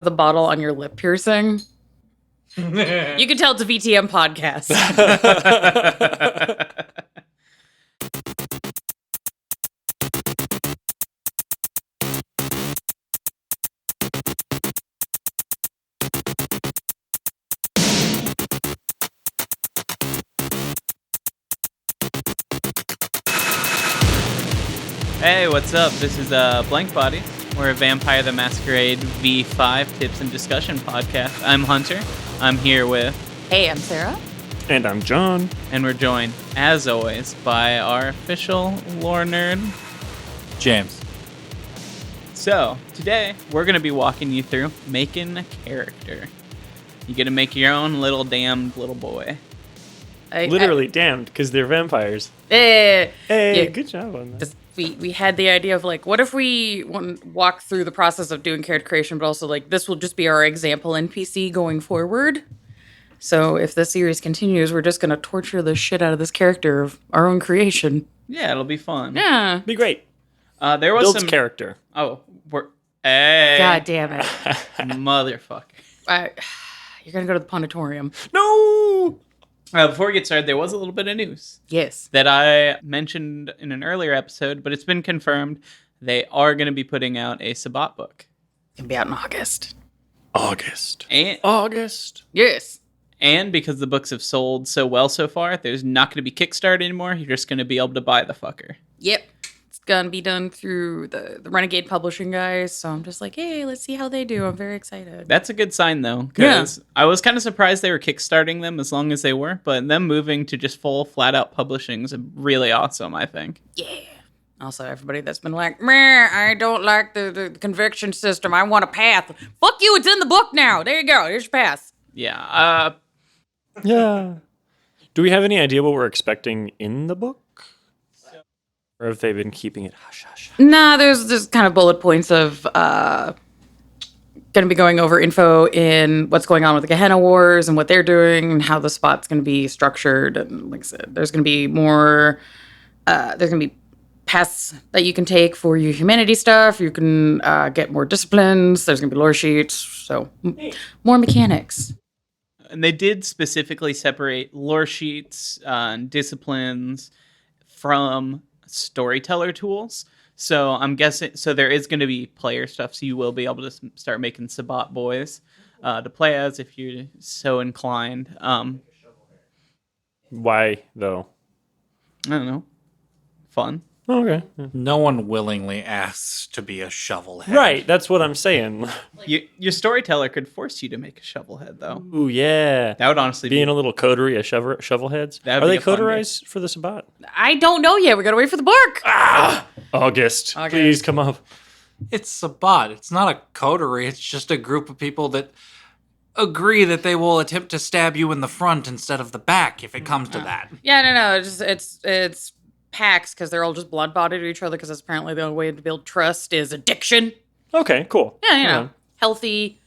the bottle on your lip piercing. You can tell it's a VTM podcast. Hey, what's up? This is Blankbodies. We're a Vampire the Masquerade V5 tips and discussion podcast. I'm Hunter. I'm here with... Hey, I'm Sarah. And I'm John. And we're joined, as always, by our official lore nerd, James. So, today, we're going to be walking you through making a character. You get to make your own little damned little boy. Literally damned, because they're vampires. Hey, Hey, good job on that. We had the idea of, like, what if we walk through the process of doing character creation, but also, like, this will just be our example NPC going forward. So if this series continues, we're just going to torture the shit out of this character of our own creation. Yeah, it'll be fun. Yeah. Be great. There was Builds some... character. Oh, hey. God damn it. Motherfucker. You're going to go to the Punitorium. No! Before we get started, there was a little bit of news. Yes. That I mentioned in an earlier episode, but it's been confirmed. They are going to be putting out a Sabbat book. It's going to be out in August. August. Yes. And because the books have sold so well so far, there's not going to be Kickstarter anymore. You're just going to be able to buy the fucker. Yep. It's going to be done through the Renegade Publishing guys. So I'm just like, hey, let's see how they do. I'm very excited. That's a good sign, though. Because I was kind of surprised they were kickstarting them as long as they were. But them moving to just full, flat-out publishing is really awesome, I think. Yeah. Also, everybody that's been like, meh, I don't like the conviction system. I want a path. Fuck you, it's in the book now. There you go. Here's your pass. Yeah. Yeah. Do we have any idea what we're expecting in the book? Or have they been keeping it hush-hush? Nah, there's just kind of bullet points of going to be going over info in what's going on with the Gehenna Wars and what they're doing and how the spot's going to be structured. And like I said, there's going to be more, there's going to be paths that you can take for your humanity stuff. You can get more disciplines. There's going to be lore sheets. So more mechanics. And they did specifically separate lore sheets and disciplines from storyteller tools. So I'm guessing, so there is going to be player stuff, so you will be able to start making Sabbat boys to play as if you're so inclined. Why, though? I don't know. Fun. Oh, okay. No one willingly asks to be a shovelhead. Right, that's what I'm saying. Your storyteller could force you to make a shovelhead, though. Ooh, yeah. That would honestly Being be a little coterie of shovelheads. That'd Are be they a fun coterized for the Sabbat? I don't know yet. We got to wait for the book. August. Please come up. It's Sabbat. It's not a coterie. It's just a group of people that agree that they will attempt to stab you in the front instead of the back if it comes to that. Yeah, no. It's packs because they're all just blood-bodied to each other because that's apparently the only way to build trust is addiction. Okay, cool. Yeah, you know, healthy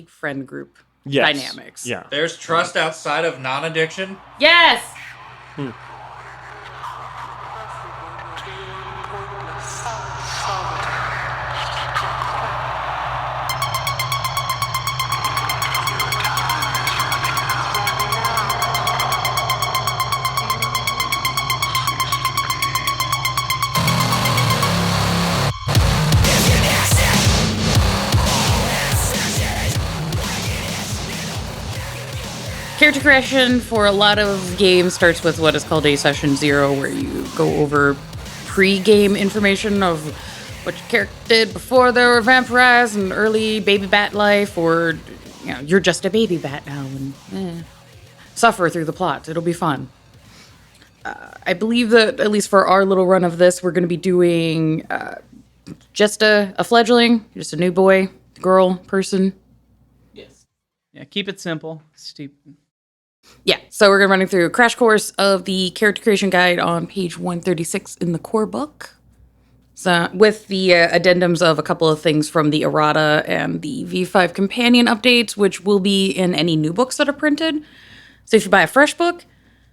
friend group dynamics. Yeah. There's trust outside of non-addiction? Yes! Character creation for a lot of games starts with what is called a session 0, where you go over pre-game information of what your character did before they were vampirized and early baby bat life, or you know, you're just a baby bat now and suffer through the plot. It'll be fun. I believe that at least for our little run of this, we're going to be doing just a fledgling, just a new boy, girl, person. Yes. Yeah, keep it simple. Yeah, so we're going to be running through a crash course of the character creation guide on page 136 in the core book. So with the addendums of a couple of things from the errata and the V5 companion updates, which will be in any new books that are printed. So if you buy a fresh book,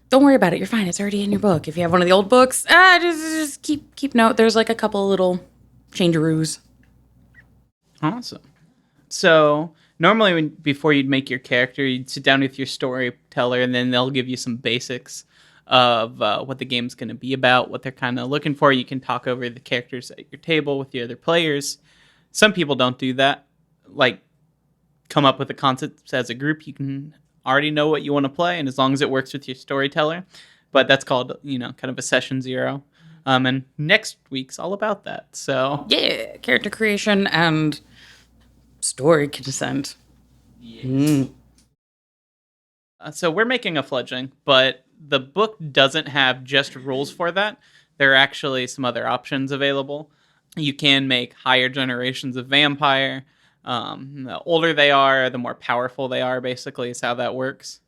don't worry about it. You're fine. It's already in your book. If you have one of the old books, just keep note. There's like a couple little changeroos. Awesome. So normally before you'd make your character, you'd sit down with your storyteller, and then they'll give you some basics of what the game's going to be about, what they're kind of looking for. You can talk over the characters at your table with the other players. Some people don't do that. Like, come up with the concepts as a group. You can already know what you want to play, and as long as it works with your storyteller. But that's called, kind of a session 0. And next week's all about that. So Yeah, character creation and story consent. So we're making a fledgling, but the book doesn't have just rules for that. There are actually some other options available. You can make higher generations of vampire. The older they are, the more powerful they are, basically, is how that works.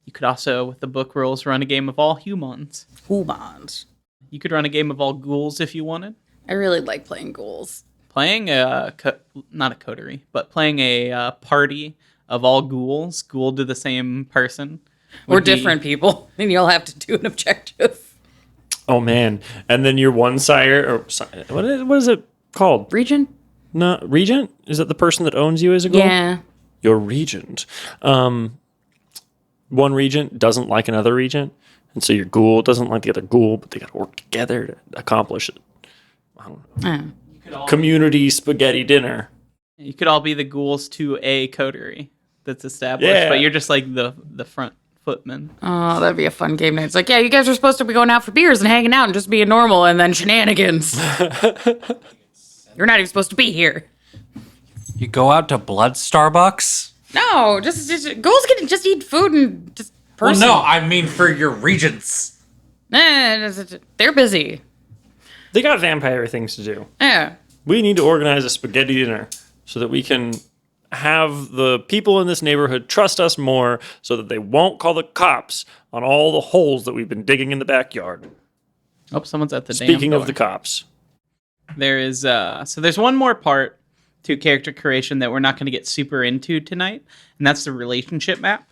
You could also, with the book rules, run a game of all humans. Humans. You could run a game of all ghouls if you wanted. I really like playing ghouls. Playing not a coterie, but playing a party of all ghouls, ghouled to the same person. Or different people. Then you'll have to do an objective. Oh, man. And then your one sire, or what is it called? Regent? No, regent? Is it the person that owns you as a ghoul? Yeah. Your regent. One regent doesn't like another regent, and so your ghoul doesn't like the other ghoul, but they got to work together to accomplish it. I don't know. Community spaghetti dinner. You could all be the ghouls to a coterie that's established, Yeah. but you're just like the front footman. Oh, that'd be a fun game night. It's like, yeah, you guys are supposed to be going out for beers and hanging out and just being normal, and then shenanigans. You're not even supposed to be here. You go out to Blood Starbucks? No, just ghouls can just eat food and just person. Well, no, I mean for your regents. They're busy. They got vampire things to do. Yeah. We need to organize a spaghetti dinner so that we can have the people in this neighborhood trust us more so that they won't call the cops on all the holes that we've been digging in the backyard. Oh, someone's at the Speaking damn of the door. cops. There is so there's one more part to character creation that we're not going to get super into tonight, and that's the relationship map.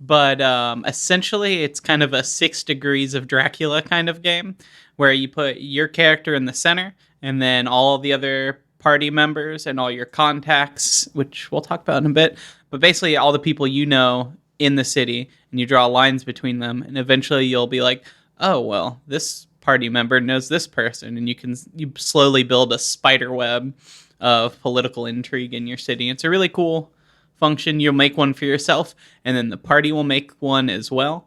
But essentially, it's kind of a 6 degrees of Dracula kind of game, where you put your character in the center, and then all the other party members and all your contacts, which we'll talk about in a bit, but basically all the people you know in the city, and you draw lines between them, and eventually you'll be like, oh, well, this party member knows this person, and you slowly build a spider web of political intrigue in your city. It's a really cool function. You'll make one for yourself, and then the party will make one as well.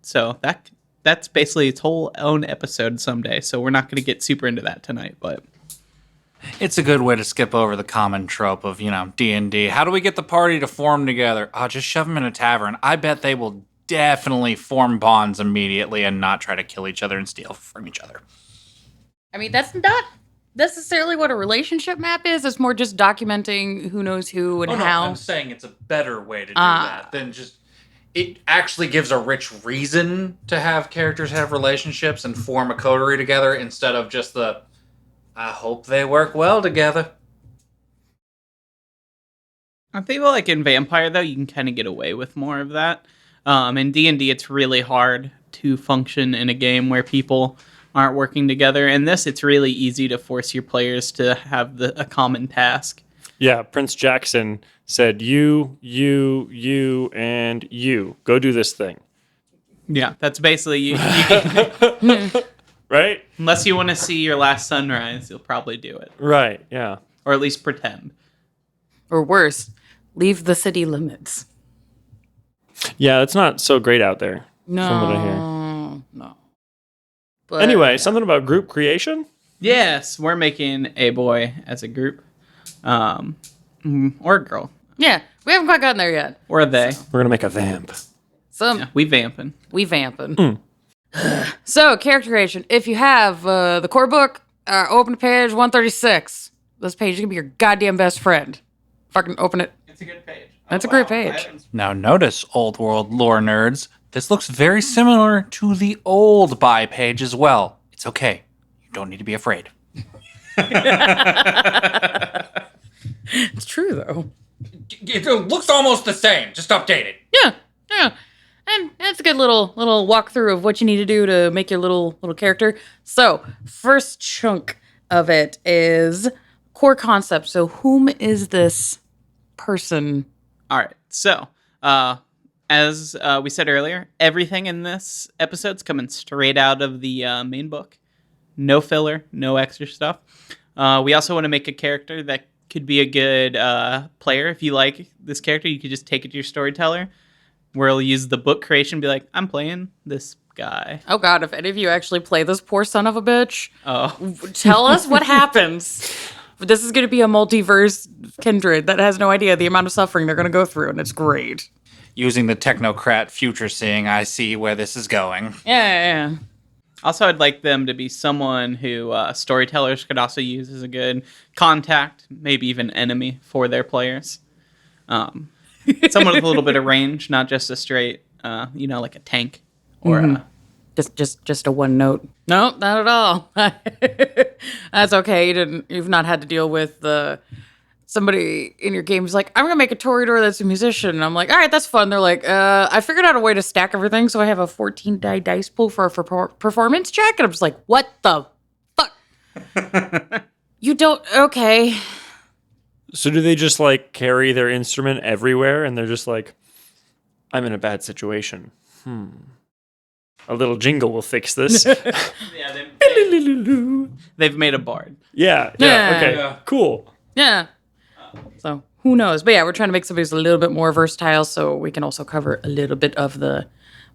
So that's basically its whole own episode someday. So we're not going to get super into that tonight, but It's a good way to skip over the common trope of, D&D. How do we get the party to form together? Oh, just shove them in a tavern. I bet they will definitely form bonds immediately and not try to kill each other and steal from each other. I mean, that's not necessarily what a relationship map is. It's more just documenting who knows who and how. I'm saying it's a better way to do that than just... It actually gives a rich reason to have characters have relationships and form a coterie together instead of just the, I hope they work well together. I feel like in Vampire, though, you can kind of get away with more of that. In D&D, it's really hard to function in a game where people aren't working together. In this, it's really easy to force your players to have a common task. Yeah, Prince Jackson said, you, and you. Go do this thing. Yeah, that's basically you. Right? Unless you want to see your last sunrise, you'll probably do it. Right, yeah. Or at least pretend. Or worse, leave the city limits. Yeah, it's not so great out there, No. from what I hear. No. But, Anyway, something about group creation? Yes, we're making a boy as a group. Or a girl. Yeah, we haven't quite gotten there yet. Or a they. We're going to make a vamp. Yeah, we vamping. We vamping. So, character creation. If you have the core book, open to page 136. This page is going to be your goddamn best friend. Fucking open it. It's a good page. That's a great page. Now notice, old world lore nerds, this looks very similar to the old buy page as well. It's okay. You don't need to be afraid. It's true, though. It looks almost the same, just update it. Yeah. And it's a good little walkthrough of what you need to do to make your little character. So, first chunk of it is core concept. So whom is this person? All right. So, as we said earlier, everything in this episode's coming straight out of the main book. No filler, no extra stuff. We also want to make a character that could be a good player. If you like this character, you could just take it to your storyteller, where he'll use the book creation, be like, I'm playing this guy. Oh God, if any of you actually play this poor son of a bitch, Oh. tell us what happens. This is going to be a multiverse kindred that has no idea the amount of suffering they're going to go through, and it's great. Using the technocrat future seeing, I see where this is going. Yeah. Also, I'd like them to be someone who storytellers could also use as a good contact, maybe even enemy for their players. Someone with a little bit of range, not just a straight, like a tank or Just a one note. No, not at all. That's okay. You've not had to deal with somebody in your game who's like, I'm gonna make a Toreador that's a musician. And I'm like, all right, that's fun. They're like, I figured out a way to stack everything, so I have a 14 die dice pool for performance check. And I'm just like, what the fuck? You don't. Okay. So do they just like carry their instrument everywhere and they're just like, I'm in a bad situation. A little jingle will fix this. yeah, they've made a bard. Yeah. Okay. Yeah. Cool. Yeah. So who knows? But yeah, we're trying to make somebody who's a little bit more versatile, so we can also cover a little bit of the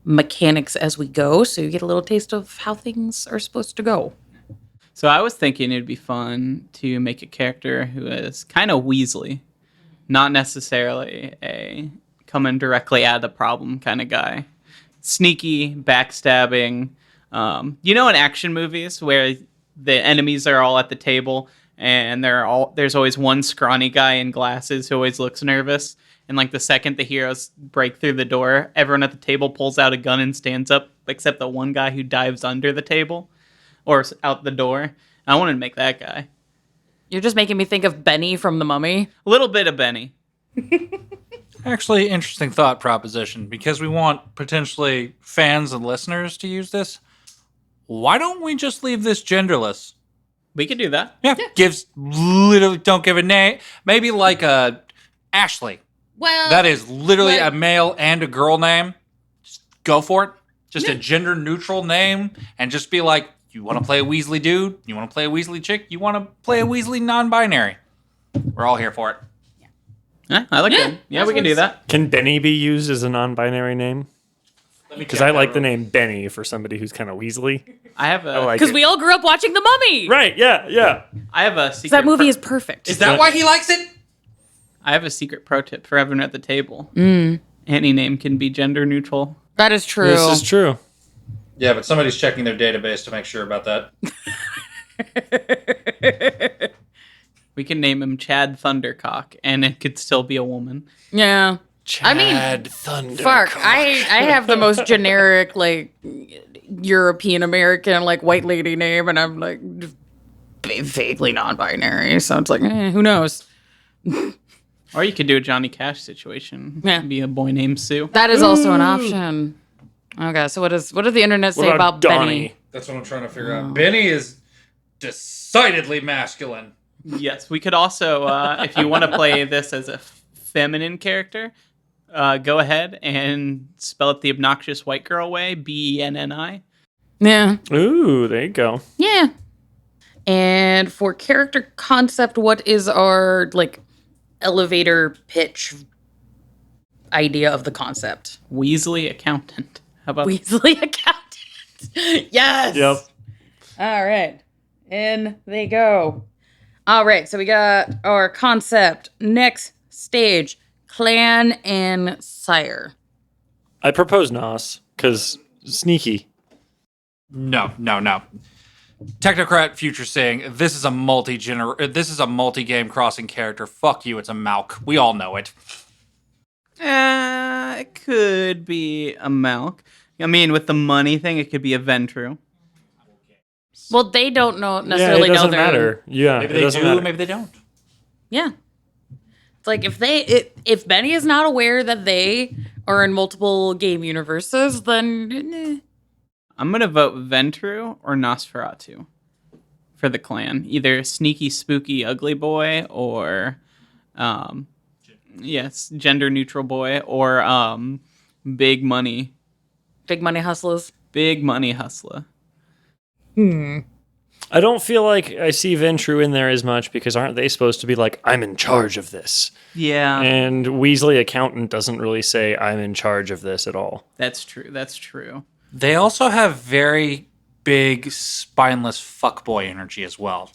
mechanics as we go, so you get a little taste of how things are supposed to go. So I was thinking it'd be fun to make a character who is kind of Weasley, not necessarily a coming directly at the problem kind of guy. Sneaky, backstabbing. In action movies where the enemies are all at the table and there's always one scrawny guy in glasses who always looks nervous. And like the second the heroes break through the door, everyone at the table pulls out a gun and stands up, except the one guy who dives under the table or out the door. I wanted to make that guy. You're just making me think of Benny from The Mummy. A little bit of Benny. Actually, interesting thought proposition, because we want potentially fans and listeners to use this. Why don't we just leave this genderless? We could do that. Yeah. Don't give a name. Maybe like a Ashley. Well, That is literally like- a male and a girl name. Just go for it. Just a gender neutral name, and just be like, you want to play a Weasley dude? You want to play a Weasley chick? You want to play a Weasley non-binary? We're all here for it. Yeah, I like that. Yeah, we can do that. Can Benny be used as a non-binary name? Because I like the name Benny for somebody who's kind of Weaslly. I have a like because it. we all grew up watching The Mummy. Right, yeah. I have a secret. That movie is perfect. Is that why he likes it? I have a secret pro tip for everyone at the table. Any name can be gender neutral. That is true. This is true. Yeah, but somebody's checking their database to make sure about that. We can name him Chad Thundercock, and it could still be a woman. Yeah. Chad Thunder. Fuck, I have the most generic, like, European American, like, white lady name, and I'm, like, vaguely non-binary, so it's like, who knows? Or you could do a Johnny Cash situation. Yeah. Be a boy named Sue. That is also an option. Okay, so what does the internet say about Benny? That's what I'm trying to figure out. Benny is decidedly masculine. Yes, we could also, if you want to play this as a feminine character, go ahead and spell it the obnoxious white girl way, Benni. Yeah. Ooh, there you go. Yeah. And for character concept, what is our, like, elevator pitch idea of the concept? Weasley accountant. How about Weasley accountant. Yes. Yep. All right. In they go. All right. So we got our concept. Next stage, clan and sire. I propose Nos, because sneaky. No. Technocrat future saying this is a multi-game crossing character. Fuck you, it's a Malk. We all know it. It could be a Malk. I mean, with the money thing, it could be a Ventru. Well, they don't know Yeah, necessarily it doesn't know their matter. Yeah, Maybe it they doesn't do, matter. maybe they don't. Yeah. It's like if Benny is not aware that they are in multiple game universes, then I'm going to vote Ventru or Nosferatu for the clan. Either sneaky, spooky, ugly boy, or yes, gender neutral boy, or big money hustlers. big money hustler. I don't feel like I see Ventrue in there as much because aren't they supposed to be like, I'm in charge of this? Yeah, And Weasley Accountant doesn't really say, I'm in charge of this at all. that's true. They also have very big, spineless fuckboy energy as well.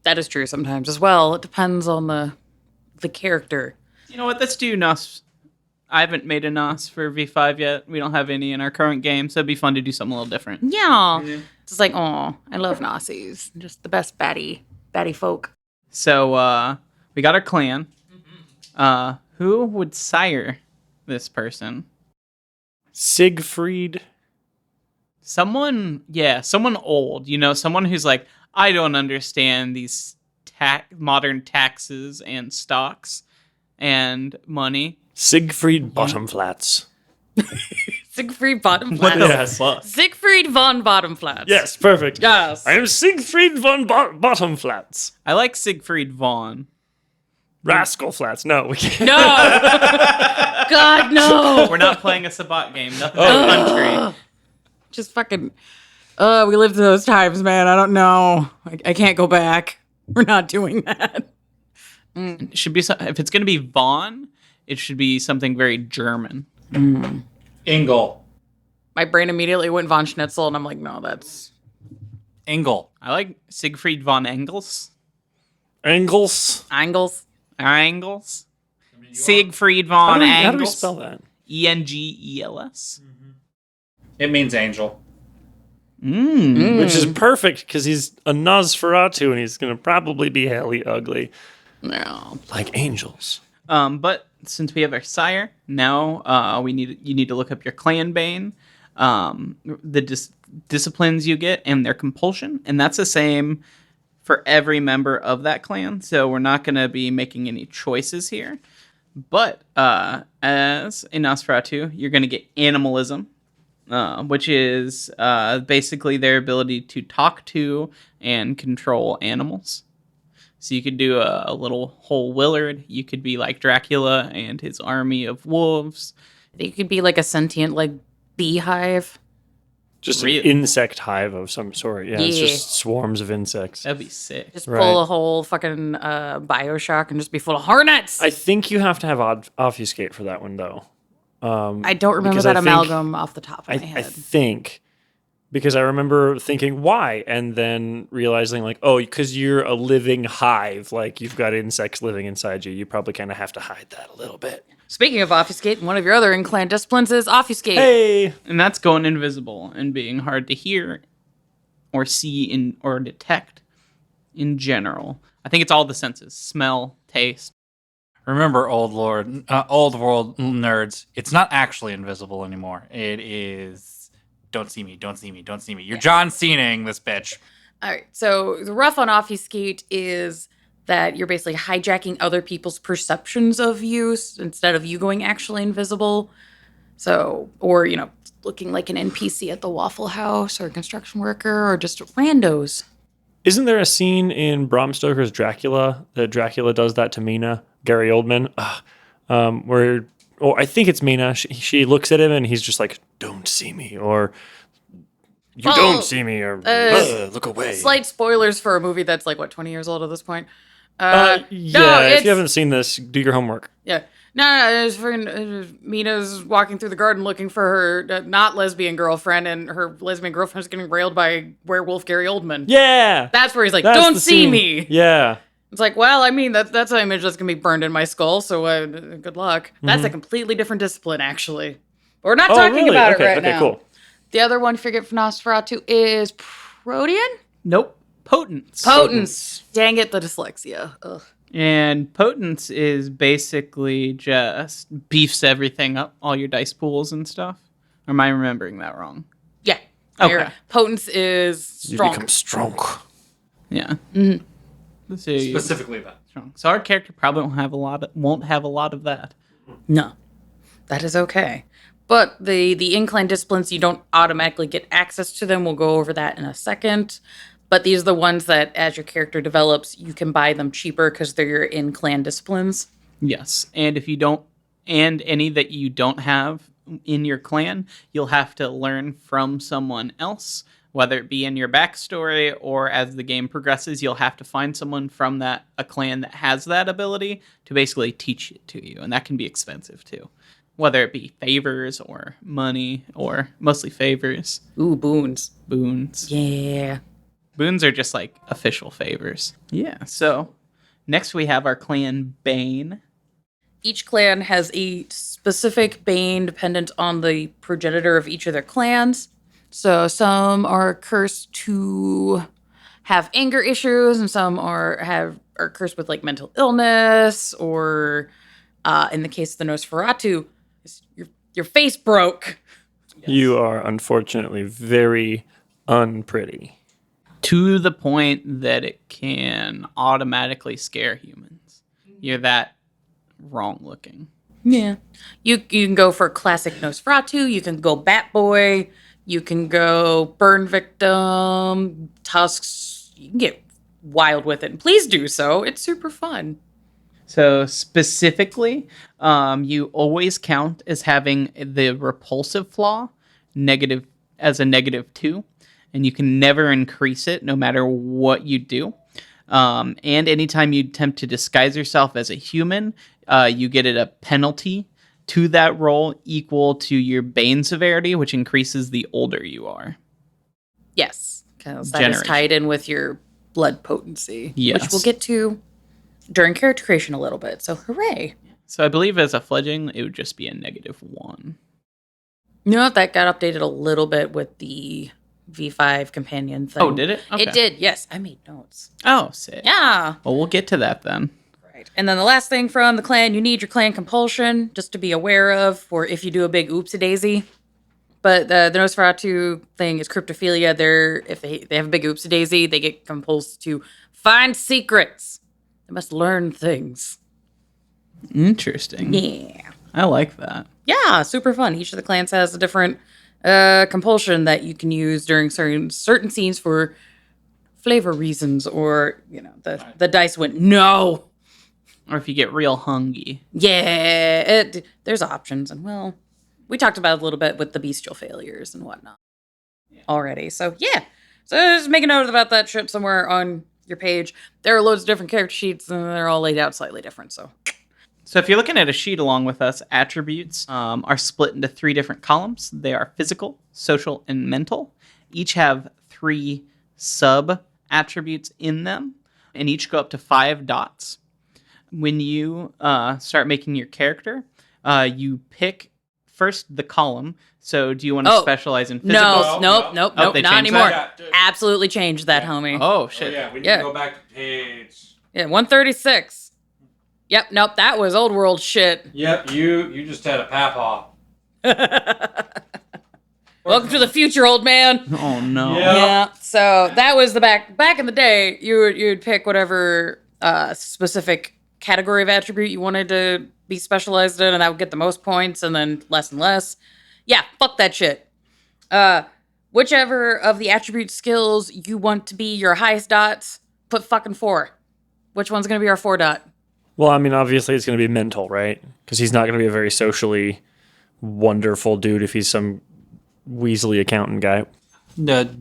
That is true sometimes as well. It depends on the character. You know what? Let's do Nos. I haven't made a Nos for V5 yet. We don't have any in our current game, so it'd be fun to do something a little different. Yeah. It's like, oh, I love Nazis. Just the best baddie folk. So we got our clan. Who would sire this person? Siegfried. Someone old. Someone who's like, I don't understand these modern taxes and stocks and money. Siegfried Bottomflats. Siegfried Bottomflats. Yes. Siegfried von Bottomflats. Yes, perfect. Yes. I am Siegfried von Bottomflats. I like Siegfried Vaughn. Rascal Flats. No, we can't. No. God, no. We're not playing a Sabbat game. Nothing but country. Just fucking. We lived through those times, man. I don't know. I can't go back. We're not doing that. It should be if it's going to be Vaughn, it should be something very German. Engel. My brain immediately went Von Schnitzel, and I'm like, no, that's. Engel. I like Siegfried von Engels. Angles. Angles. Angels. Siegfried von Engels. How do we spell that? Engels. It means angel. Which is perfect because he's a Nosferatu and he's going to probably be hella ugly. No. Like angels. But since we have our sire, now you need to look up your clan bane, the disciplines you get, and their compulsion, and that's the same for every member of that clan. So we're not going to be making any choices here. But as a Nosferatu, you're going to get animalism, which is basically their ability to talk to and control animals. So you could do a little whole Willard. You could be like Dracula and his army of wolves. You could be like a sentient, like, beehive. Just Really? an insect hive of some sort. Yeah, it's Yeah. just swarms of insects. That'd be sick. Just Right. pull a whole fucking Bioshock and just be full of hornets. I think you have to have obfuscate for that one, though. I don't remember because that I think- amalgam off the top of my I head. think because I remember thinking why, and then realizing like, oh, because you're a living hive, like you've got insects living inside you. You probably kind of have to hide that a little bit. Speaking of obfuscate, one of your other in-clan disciplines is obfuscate. Hey, And that's going invisible and being hard to hear or see or detect in general. I think it's all the senses: smell, taste. Remember, old world nerds, it's not actually invisible anymore. It is, don't see me, don't see me, don't see me. You're John Cena-ing this bitch. All right, so the rough on obfuscate is that you're basically hijacking other people's perceptions of you instead of you going actually invisible. So, or, looking like an NPC at the Waffle House or a construction worker or just randos. isn't there a scene in Bram Stoker's Dracula that Dracula does that to Mina, Gary Oldman, where, I think it's Mina. She looks at him and he's just like, "Don't see me," or "You don't see me," or "Look away." Slight spoilers for a movie that's like, 20 years old at this point? Yeah, no, if it's- you haven't seen this, do your homework. Yeah. No, it's freaking Mina's walking through the garden looking for her not lesbian girlfriend, and her lesbian girlfriend is getting railed by werewolf Gary Oldman. Yeah, That's where he's like, that's "Don't the see scene. me." Yeah, It's like, well, I mean, that's an image that's gonna be burned in my skull. So good luck. That's a completely different discipline, actually. But we're not talking really? about Okay, it right okay, now. cool. The other one figured for Nosferatu is Protean. Nope. Potence. Potence. Dang it, the dyslexia. Ugh. And potence is basically just beefs everything up, all your dice pools and stuff. Or am I remembering that wrong? Yeah. Okay. You're right. Potence is strong. You become strong. Yeah. Mm-hmm. Let's see. Specifically that. Strong. So our character probably won't have a lot of that. No, that is okay. But the incline disciplines, you don't automatically get access to them. We'll go over that in a second. But these are the ones that, as your character develops, you can buy them cheaper because they're in clan disciplines. Yes, and if you don't, and any that you don't have in your clan, you'll have to learn from someone else, whether it be in your backstory or as the game progresses, you'll have to find someone from a clan that has that ability to basically teach it to you, and that can be expensive too. Whether it be favors or money, or mostly favors. Ooh, boons. Boons. Yeah. Boons are just like official favors. Yeah, so next we have our clan Bane. Each clan has a specific bane dependent on the progenitor of each of their clans. So some are cursed to have anger issues, and some are cursed with like mental illness, or in the case of the Nosferatu, your face broke. You are unfortunately very unpretty. To the point that it can automatically scare humans. You're that wrong looking. Yeah. You can go for classic Nosferatu, you can go Bat Boy, you can go Burn Victim, Tusks. You can get wild with it. And please do so. It's super fun. So specifically, you always count as having the repulsive flaw as a -2, and you can never increase it no matter what you do. And anytime you attempt to disguise yourself as a human, you get a penalty to that roll equal to your Bane severity, which increases the older you are. Yes. Because that is Generation. tied in with your blood potency. Yes. Which we'll get to during character creation a little bit. So hooray. So I believe as a fledgling, it would just be a -1. You know what? That got updated a little bit with the V5 companion thing. Oh, did it? Okay. It did, yes. I made notes. Oh, sick. Yeah. Well, we'll get to that then. Right. And then the last thing from the clan, you need your clan compulsion, just to be aware of, for if you do a big oopsie-daisy. But the Nosferatu thing is cryptophilia. If they have a big oopsie-daisy, they get compulsed to find secrets. They must learn things. Interesting. Yeah. I like that. Yeah, super fun. Each of the clans has a different compulsion that you can use during certain scenes for flavor reasons, or the dice went no. Or if you get real hungry. Yeah, there's options, and well, we talked about it a little bit with the bestial failures and whatnot already. So yeah, so just make a note about that shit somewhere on your page. There are loads of different character sheets, and they're all laid out slightly different. So if you're looking at a sheet along with us, attributes are split into 3 different columns. They are physical, social, and mental. Each have 3 sub-attributes in them, and each go up to 5 dots. When you start making your character, you pick first the column. So do you want to specialize in physical? Nope, they not changed anymore. that? Absolutely changed that, homie. Oh, shit. We need Yeah. to go back to page. Yeah, 136. Yep, nope, that was old world shit. Yep, you just had a papaw. Welcome to the future, old man. Oh, no. Yeah. Yeah, so that was the back in the day. You'd pick whatever specific category of attribute you wanted to be specialized in, and that would get the most points, and then less and less. Yeah, fuck that shit. Whichever of the attribute skills you want to be your highest dots, put fucking 4. Which one's gonna be our 4 dot? Well, I mean, obviously it's going to be mental, right? Because he's not going to be a very socially wonderful dude if he's some Weasley accountant guy.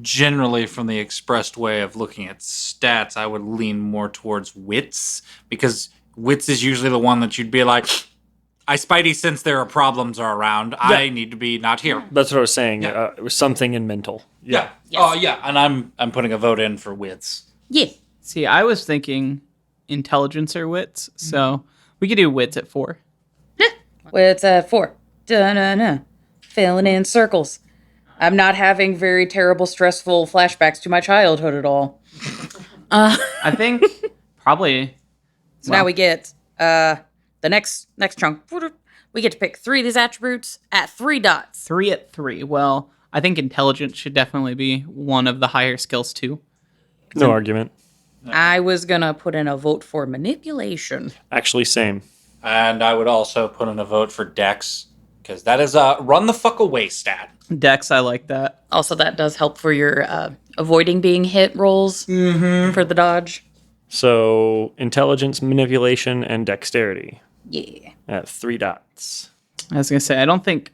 Generally, from the expressed way of looking at stats, I would lean more towards wits, because wits is usually the one that you'd be like, I spidey sense there are problems are around. Yeah. I need to be not here. That's what I was saying. Yeah. It was something in mental. Yeah. Yes. Oh, yeah. And I'm putting a vote in for wits. Yeah. See, I was thinking intelligence or wits, so we could do wits at 4. What's at 4? Da-na-na. Filling in circles. I'm not having very terrible, stressful flashbacks to my childhood at all. I think probably. So now we get the next chunk. We get to pick 3 of these attributes at 3 dots. 3 at 3. Well, I think intelligence should definitely be one of the higher skills too. No argument. I was gonna put in a vote for manipulation. Actually, same. And I would also put in a vote for dex, because that is a run the fuck away stat. Dex, I like that. Also, that does help for your avoiding being hit rolls for the dodge. So intelligence, manipulation, and dexterity Yeah. at 3 dots. I was gonna say I don't think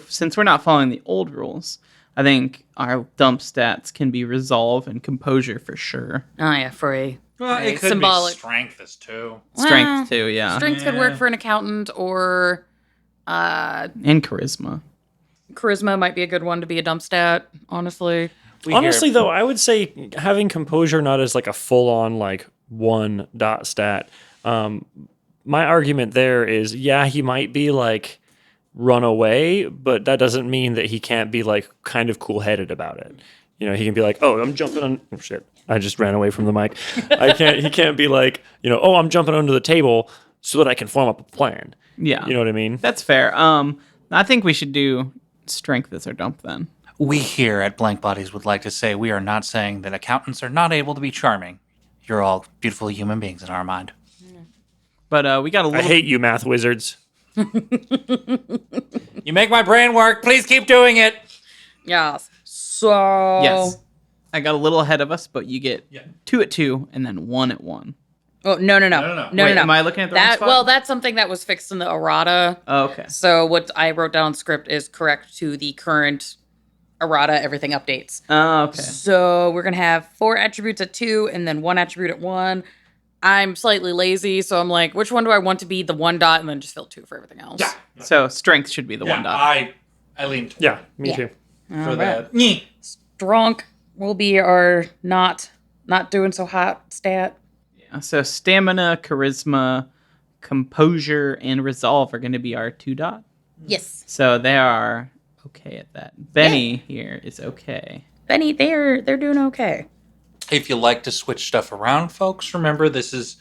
since we're not following the old rules, I think our dump stats can be resolve and composure for sure. Oh, yeah, for a Well, Right, it could symbolic. be strength is too. Strength too, yeah. Strength could work for an accountant, or And charisma. charisma might be a good one to be a dump stat, honestly. Honestly, though, I would say having composure not as like a full-on like 1 dot stat. My argument there is, yeah, he might be like run away, but that doesn't mean that he can't be like kind of cool-headed about it. You know, he can be like, "Oh, I'm jumping on." Oh, shit, I just ran away from the mic. He can't be like, "Oh, I'm jumping under the table so that I can form up a plan." Yeah. You know what I mean? That's fair. I think we should do strength as our dump then. We here at Blankbodies would like to say we are not saying that accountants are not able to be charming. You're all beautiful human beings in our mind. But we got a I little hate you, math wizards. You make my brain work. Please keep doing it. Yes. So. Yes. I got a little ahead of us, but you get 2 at 2 and then 1 at 1. Oh, no. Wait, am I looking at the wrong spot? Well, that's something that was fixed in the errata. Oh, okay. So what I wrote down script is correct to the current errata. Everything updates. Oh, okay. So we're going to have 4 attributes at 2 and then 1 attribute at 1. I'm slightly lazy, so I'm like, which one do I want to be the 1 dot and then just fill 2 for everything else? Yeah. So strength should be the 1 dot. I lean towards Yeah, me Yeah. too. for that. Drunk will be our not doing so hot stat. So stamina, charisma, composure, and resolve are going to be our 2 dot. Yes. So they are okay at that. Benny here is okay. Benny, they're doing okay. If you like to switch stuff around, folks, remember this is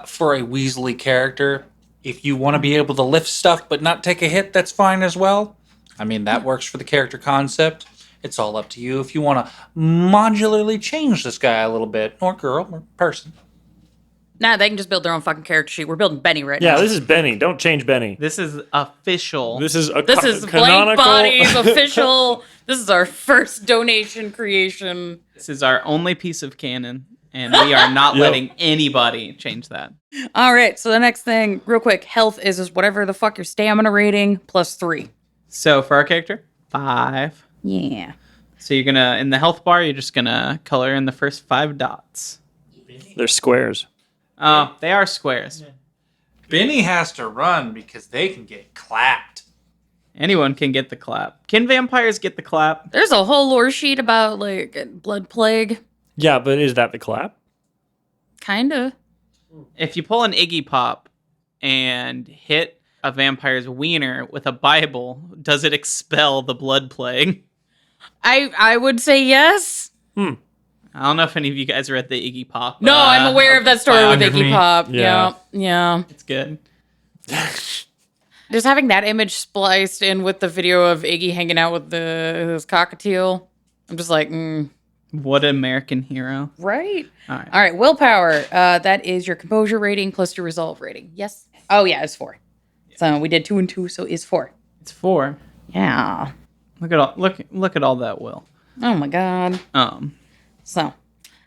for a Weasley character. If you want to be able to lift stuff but not take a hit, that's fine as well. I mean, that works for the character concept. It's all up to you if you want to modularly change this guy a little bit, or girl, or person. Nah, they can just build their own fucking character sheet. We're building Benny right now. Yeah, this is Benny. Don't change Benny. This is official. This is This is canonical. Blankbodies official. This is our first donation creation. This is our only piece of canon, and we are not Yep. letting anybody change that. All right, so the next thing, real quick, health is whatever the fuck your stamina rating plus 3. So for our character, 5. Yeah. So you're gonna, in the health bar, you're just gonna color in the first 5 dots. They're squares. Oh, they are squares. Benny has to run because they can get clapped. Anyone can get the clap. Can vampires get the clap? There's a whole lore sheet about, like, blood plague. Yeah, but is that the clap? Kinda. If you pull an Iggy Pop and hit a vampire's wiener with a Bible, does it expel the blood plague? I would say yes. I don't know if any of you guys read the Iggy Pop. No, I'm aware of that story with biography. Iggy Pop. Yeah. Yeah. It's good. Just having that image spliced in with the video of Iggy hanging out with his cockatiel. I'm just like, What an American hero. right? All right. All right, willpower. That is your composure rating plus your resolve rating. Yes? Oh, yeah, it's 4. So we did 2 and 2, so it's 4. It's 4. Yeah. Look at all that will. Oh, my God. So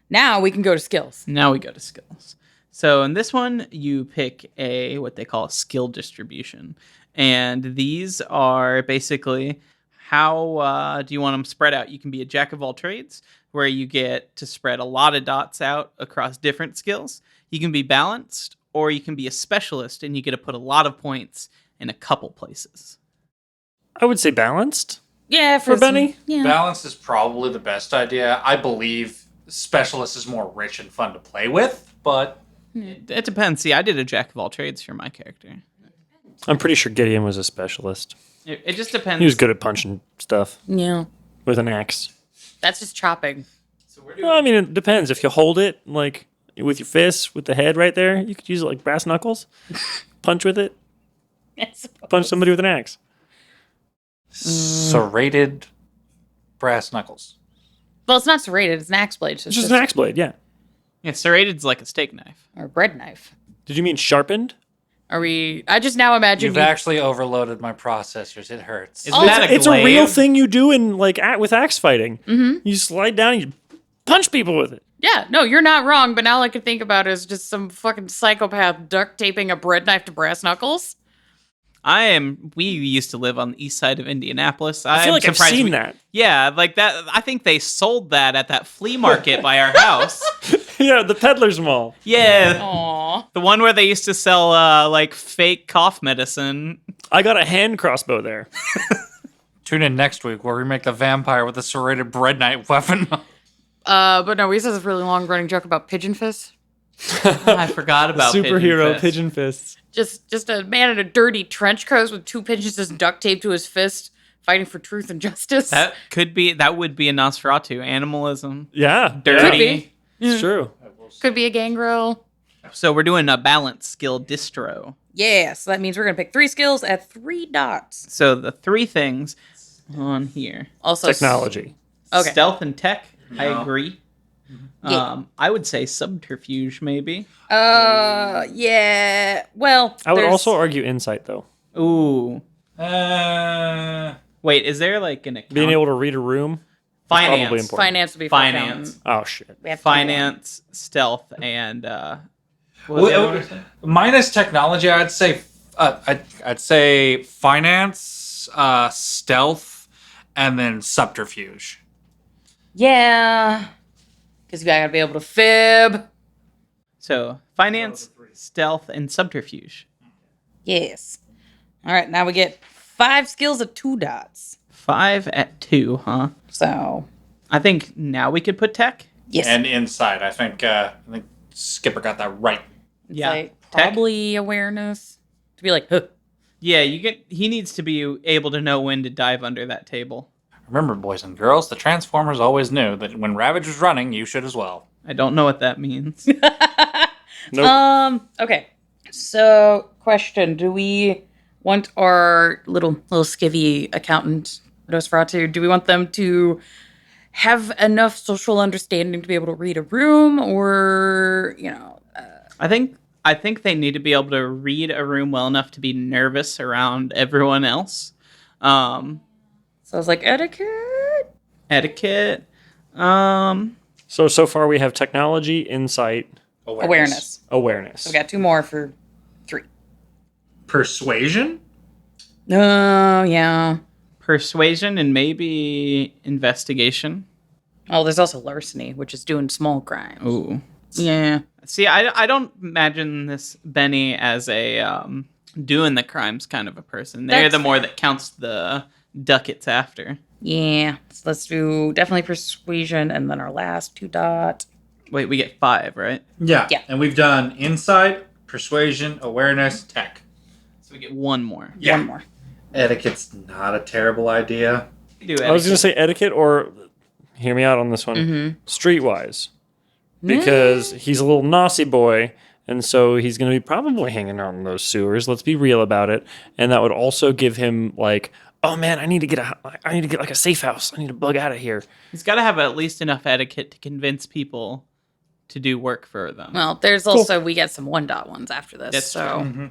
now we can go to skills. Now we go to skills. So in this one, you pick what they call a skill distribution. And these are basically how do you want them spread out? You can be a jack of all trades, where you get to spread a lot of dots out across different skills. You can be balanced, or you can be a specialist, and you get to put a lot of points in a couple places. I would say balanced. Yeah, For Benny? Yeah. Balance is probably the best idea. I believe specialist is more rich and fun to play with, but It depends. See, I did a jack of all trades for my character. I'm pretty sure Gideon was a specialist. It just depends. He was good at punching stuff Yeah. with an axe. That's just chopping. Well, I mean, it depends. If you hold it, like, with your fists, with the head right there, you could use it like brass knuckles. Punch with it. Punch somebody with an axe. serrated brass knuckles. Well, it's not serrated. It's an axe blade. So It's just an axe blade, yeah. Yeah, serrated's like a steak knife. or a bread knife. Did you mean sharpened? Are we? I just now imagine You've actually overloaded my processors. It hurts. Isn't that a It's a real glaive? thing you do in with axe fighting. Mm-hmm. You slide down and you punch people with it. Yeah, no, you're not wrong, but now all I can think about is just some fucking psychopath duct taping a bread knife to brass knuckles. We used to live on the east side of Indianapolis. I feel like I've seen that. Yeah, like that. I think they sold that at that flea market by our house. Yeah, the peddler's mall. Yeah. Aw. The one where they used to sell like fake cough medicine. I got a hand crossbow there. Tune in next week where we make the vampire with a serrated bread knife weapon. But no, we said this really long running joke about pigeon fists. I forgot about Superhero Fist. pigeon fists. Just a man in a dirty trench coat with 2 pigeons just duct taped to his fist, fighting for truth and justice. That would be a Nosferatu. Animalism. Yeah, Dirty. Could be. it's true. Could be a gangrel. So we're doing a balance skill distro. Yeah, so that means we're gonna pick 3 skills at 3 dots. So the 3 things on here. Also, Technology. Okay. Stealth and tech. I No. agree. Yeah. I would say subterfuge, maybe. Yeah. Well, I would there's- also argue insight, though. Ooh. Uh, Wait, is there like an account? Being able to read a room. finance, probably important. finance would be for Finance. accountant. Oh, shit. We have to do one. finance, stealth, and what was the other one? Minus technology, I'd say I'd say finance, stealth, and then subterfuge. Yeah. Because you gotta be able to fib. So finance, stealth, and subterfuge. Yes. All right, now we get 5 skills at 2 dots. 5 at 2, huh? So, I think now we could put tech. yes. And inside, I think Skipper got that right. Yeah, Like, tech. probably awareness. To be like, huh. Yeah, he needs to be able to know when to dive under that table. Remember, boys and girls, the Transformers always knew that when Ravage was running, you should as well. I don't know what that means. Nope. Okay. So, question: do we want our little skivvy accountant, Nosferatu? Do we want them to have enough social understanding to be able to read a room, or I think they need to be able to read a room well enough to be nervous around everyone else. So I was like, Etiquette. So far we have technology, insight, awareness. awareness. We got 2 more for 3. persuasion? Oh, yeah. Persuasion and maybe investigation. Oh, there's also larceny, which is doing small crimes. Ooh. Yeah. See, I don't imagine this Benny as a doing the crimes kind of a person. They're That's the more that counts the ducats after. Yeah. So let's do definitely persuasion, and then our last 2 dot. Wait, we get 5, right? Yeah. Yeah. And we've done insight, persuasion, awareness, tech. So we get 1 more. Yeah. 1 more. Etiquette's not a terrible idea. I was going to say etiquette, or hear me out on this one. Streetwise, because he's a little nosy boy, and so he's going to be probably hanging out in those sewers. Let's be real about it, and that would also give him like, oh man, I need to get like a safe house. I need to bug out of here. He's got to have at least enough etiquette to convince people to do work for them. Well, there's also, we get some 1 dot ones after this. That's so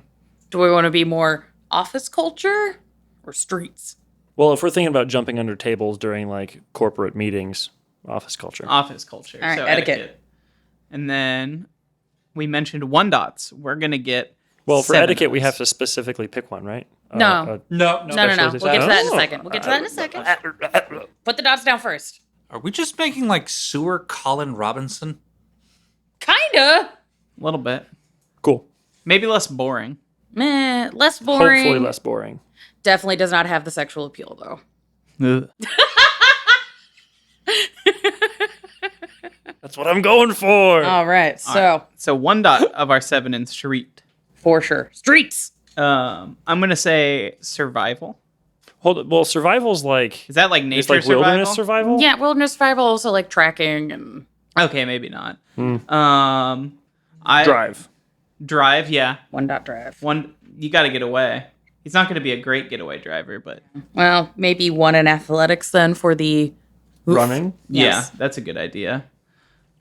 do we want to be more office culture or streets? Well, if we're thinking about jumping under tables during like corporate meetings, office culture. Office culture. All right, so etiquette. And then we mentioned 1 dots. We're going to get Well, for 7 etiquette, we of have those. to specifically pick one, right? No. No. No. We'll get to that in a Oh. second. We'll get to that in a second. Put the dots down first. Are we just making like sewer Colin Robinson? Kinda. A little bit. Cool. Maybe less boring. Meh, less boring. Hopefully less boring. Definitely does not have the sexual appeal, though. That's what I'm going for. All right. So, So 1 dot of our 7 in street. for sure. Streets. I'm going to say survival. Well, survival's like Is that like it's nature like survival? wilderness survival. Yeah, wilderness survival, also like tracking and. Okay, maybe not. Hmm. I Drive. Drive, yeah. 1 dot drive. You got to get away. He's not going to be a great getaway driver, but Well, maybe 1 in athletics then for the. Oof. Running. Yes. yeah, that's a good idea.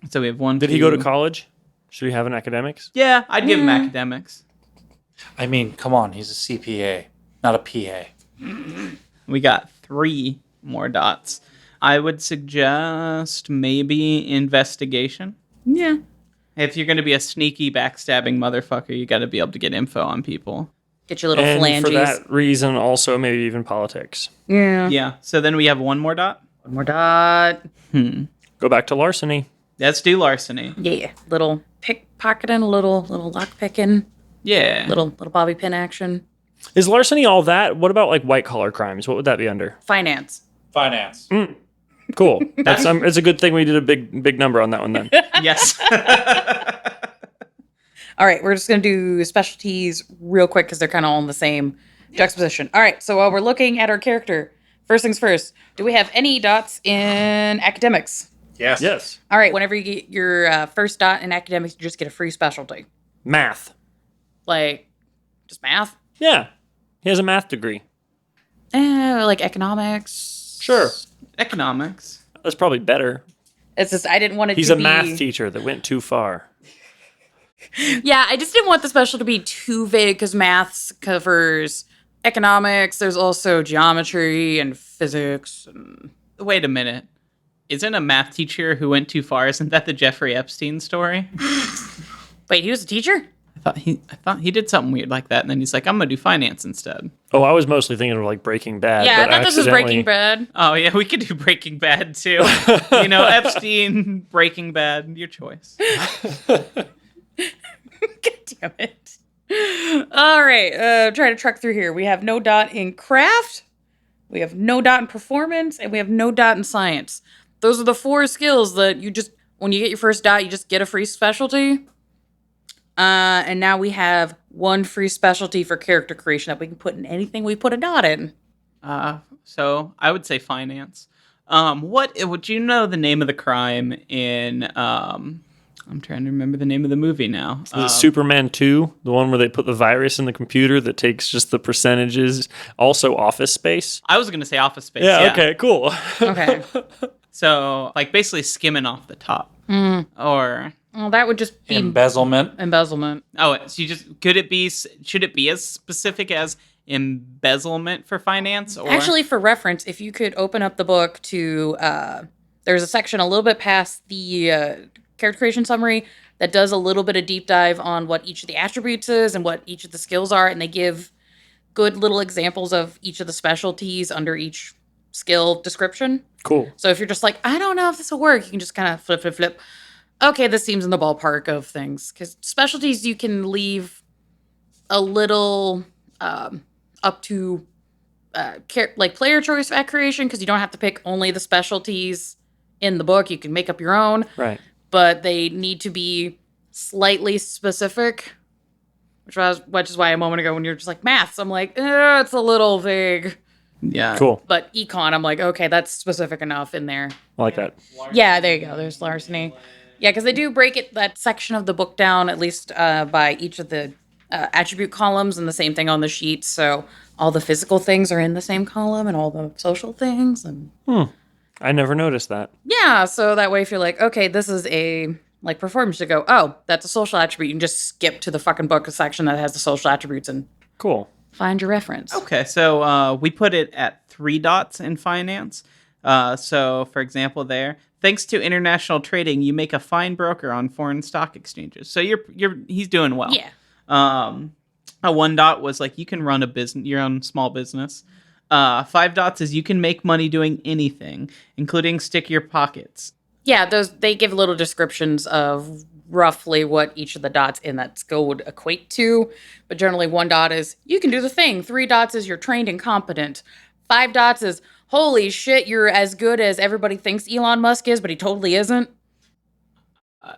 So we have 1. Did he go to college? Should he have an academics? Yeah, I'd give him academics. I mean, come on, he's a CPA, not a PA. We got 3 more dots. I would suggest maybe investigation. Yeah. If you're going to be a sneaky, backstabbing motherfucker, you got to be able to get info on people. Get your little And phalanges. for that reason, also maybe even politics. Yeah. Yeah. So then we have 1 more dot. One more dot. Go back to larceny. Let's do larceny. Yeah. Little pickpocketing, little lock picking, Yeah. little bobby pin action. Is larceny all that? What about like white collar crimes? What would that be under? Finance. Finance. Cool. That's it's a good thing we did a big number on that one then. Yes. All right, we're just going to do specialties real quick because they're kind of all in the same juxtaposition. All right, so while we're looking at our character, first things first, do we have any dots in academics? Yes. Yes. All right, whenever you get your first dot in academics, you just get a free specialty. Math. Like, just math? Yeah. He has a math degree. Like economics? Sure. Economics. That's probably better. It's just, I didn't want it He's to a be... math teacher that went too far. Yeah, I just didn't want the special to be too vague because maths covers economics. There's also geometry and physics. And... Wait a minute. Isn't a math teacher who went too far? Isn't that the Jeffrey Epstein story? Wait, he was a teacher? I thought he did something weird like that, and then he's like, "I'm gonna do finance instead." Oh, I was mostly thinking of like Breaking Bad. Yeah, I but thought this was Breaking Bad. Oh yeah, we could do Breaking Bad too. Epstein, Breaking Bad, your choice. God damn it. All right, try to truck through here. We have no dot in craft, we have no dot in performance, and we have no dot in science. Those are the 4 skills that you just, when you get your first dot, you just get a free specialty. And now we have 1 free specialty for character creation that we can put in anything we put a dot in. So I would say finance. Would you know the name of the crime in? I'm trying to remember the name of the movie now. Is it Superman 2, the one where they put the virus in the computer that takes just the percentages? Also Office Space? I was gonna say Office Space. Yeah, okay, cool. Okay. So like basically skimming off the top, or Well, that would just be Embezzlement. embezzlement. so you just should it be as specific as embezzlement for finance? Or Actually, for reference, if you could open up the book to, there's a section a little bit past the character creation summary that does a little bit of deep dive on what each of the attributes is and what each of the skills are, and they give good little examples of each of the specialties under each skill description. Cool. So if you're just like, I don't know if this will work, you can just kind of flip. Okay, this seems in the ballpark of things. Because specialties you can leave a little up to like player choice at creation, because you don't have to pick only the specialties in the book. You can make up your own. Right. But they need to be slightly specific, which is why a moment ago when you're just like maths, I'm like, it's a little vague. yeah, Cool. But econ, I'm like, okay, that's specific enough in there. I like that. Yeah, there you go. There's larceny. Yeah, because they do break that section of the book down, at least by each of the attribute columns, and the same thing on the sheet. So all the physical things are in the same column, and all the social things. And I never noticed that. yeah, so that way if you're like, okay, this is a like performance, to go, oh, that's a social attribute. You can just skip to the fucking book section that has the social attributes and Cool. find your reference. Okay, so we put it at 3 dots in finance. So, for example, thanks to international trading, you make a fine broker on foreign stock exchanges. So he's doing well. Yeah. A 1 dot was like you can run your own small business. 5 dots is you can make money doing anything, including stick your pockets. Yeah, they give little descriptions of roughly what each of the dots in that skill would equate to. But generally 1 dot is you can do the thing. 3 dots is you're trained and competent. 5 dots is holy shit, you're as good as everybody thinks Elon Musk is, but he totally isn't.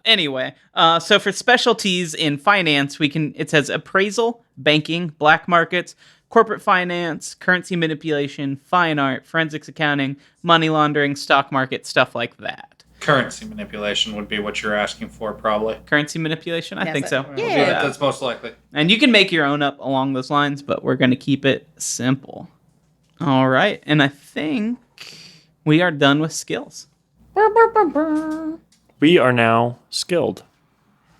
Anyway, so for specialties in finance, it says appraisal, banking, black markets, corporate finance, currency manipulation, fine art, forensics accounting, money laundering, stock market, stuff like that. Currency manipulation would be what you're asking for, probably. Currency manipulation? I Yes, think so. yeah. We'll do that. That's most likely. And you can make your own up along those lines, but we're going to keep it simple. All right. And I think we are done with skills. We are now skilled.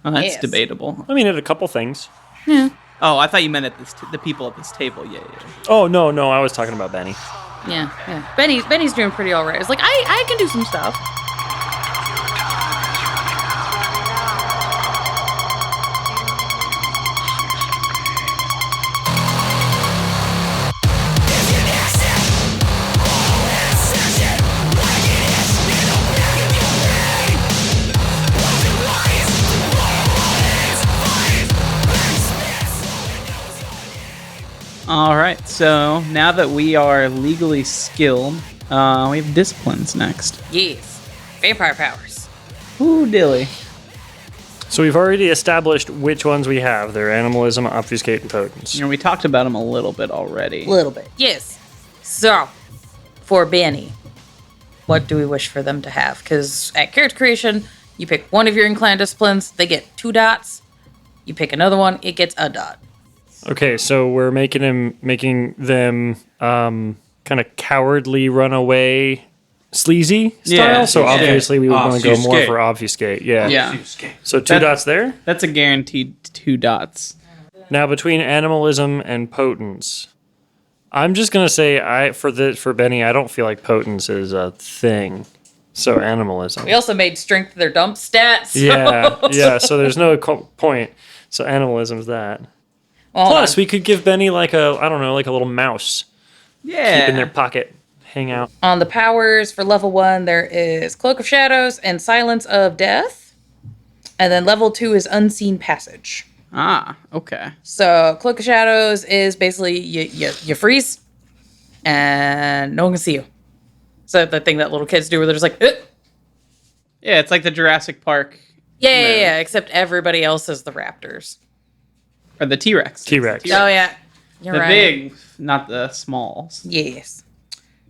Oh, that's Yes. debatable. I mean, at a couple things. Oh, I thought you meant at the people at this table. Yeah. Oh, no, I was talking about Benny. Yeah. Benny's doing pretty all right. It's like, I can do some stuff. All right, so now that we are legally skilled, we have disciplines next. Yes. Vampire powers. Ooh, dilly. So we've already established which ones we have. They're animalism, obfuscate, and potence. You know, we talked about them a little bit already. Little bit. Yes. So, for Benny, what do we wish for them to have? Because at character creation, you pick one of your in-clan disciplines, they get 2 dots. You pick another one, it gets a dot. Okay, so we're making them kind of cowardly, runaway, sleazy style. Yeah, so yeah. obviously we would want to go more Obfuscate. for obfuscate. Yeah. Yeah. So 2 dots there. That's a guaranteed 2 dots. Now between animalism and potence, I'm just gonna say for Benny, I don't feel like potence is a thing. So animalism. We also made strength their dump stats. Yeah. So there's no point. So animalism's that. Well, Plus, we could give Benny like a little mouse. Yeah. Keep in their pocket, hang out. on the powers for level 1, there is Cloak of Shadows and Silence of Death. And then level 2 is Unseen Passage. Ah, okay. So Cloak of Shadows is basically you freeze and no one can see you. So the thing that little kids do where they're just like, "Eh." Yeah, it's like the Jurassic Park yeah, except everybody else is the raptors. or the T-Rex. T-Rex. Oh yeah, you're The right. big, not the smalls. Yes.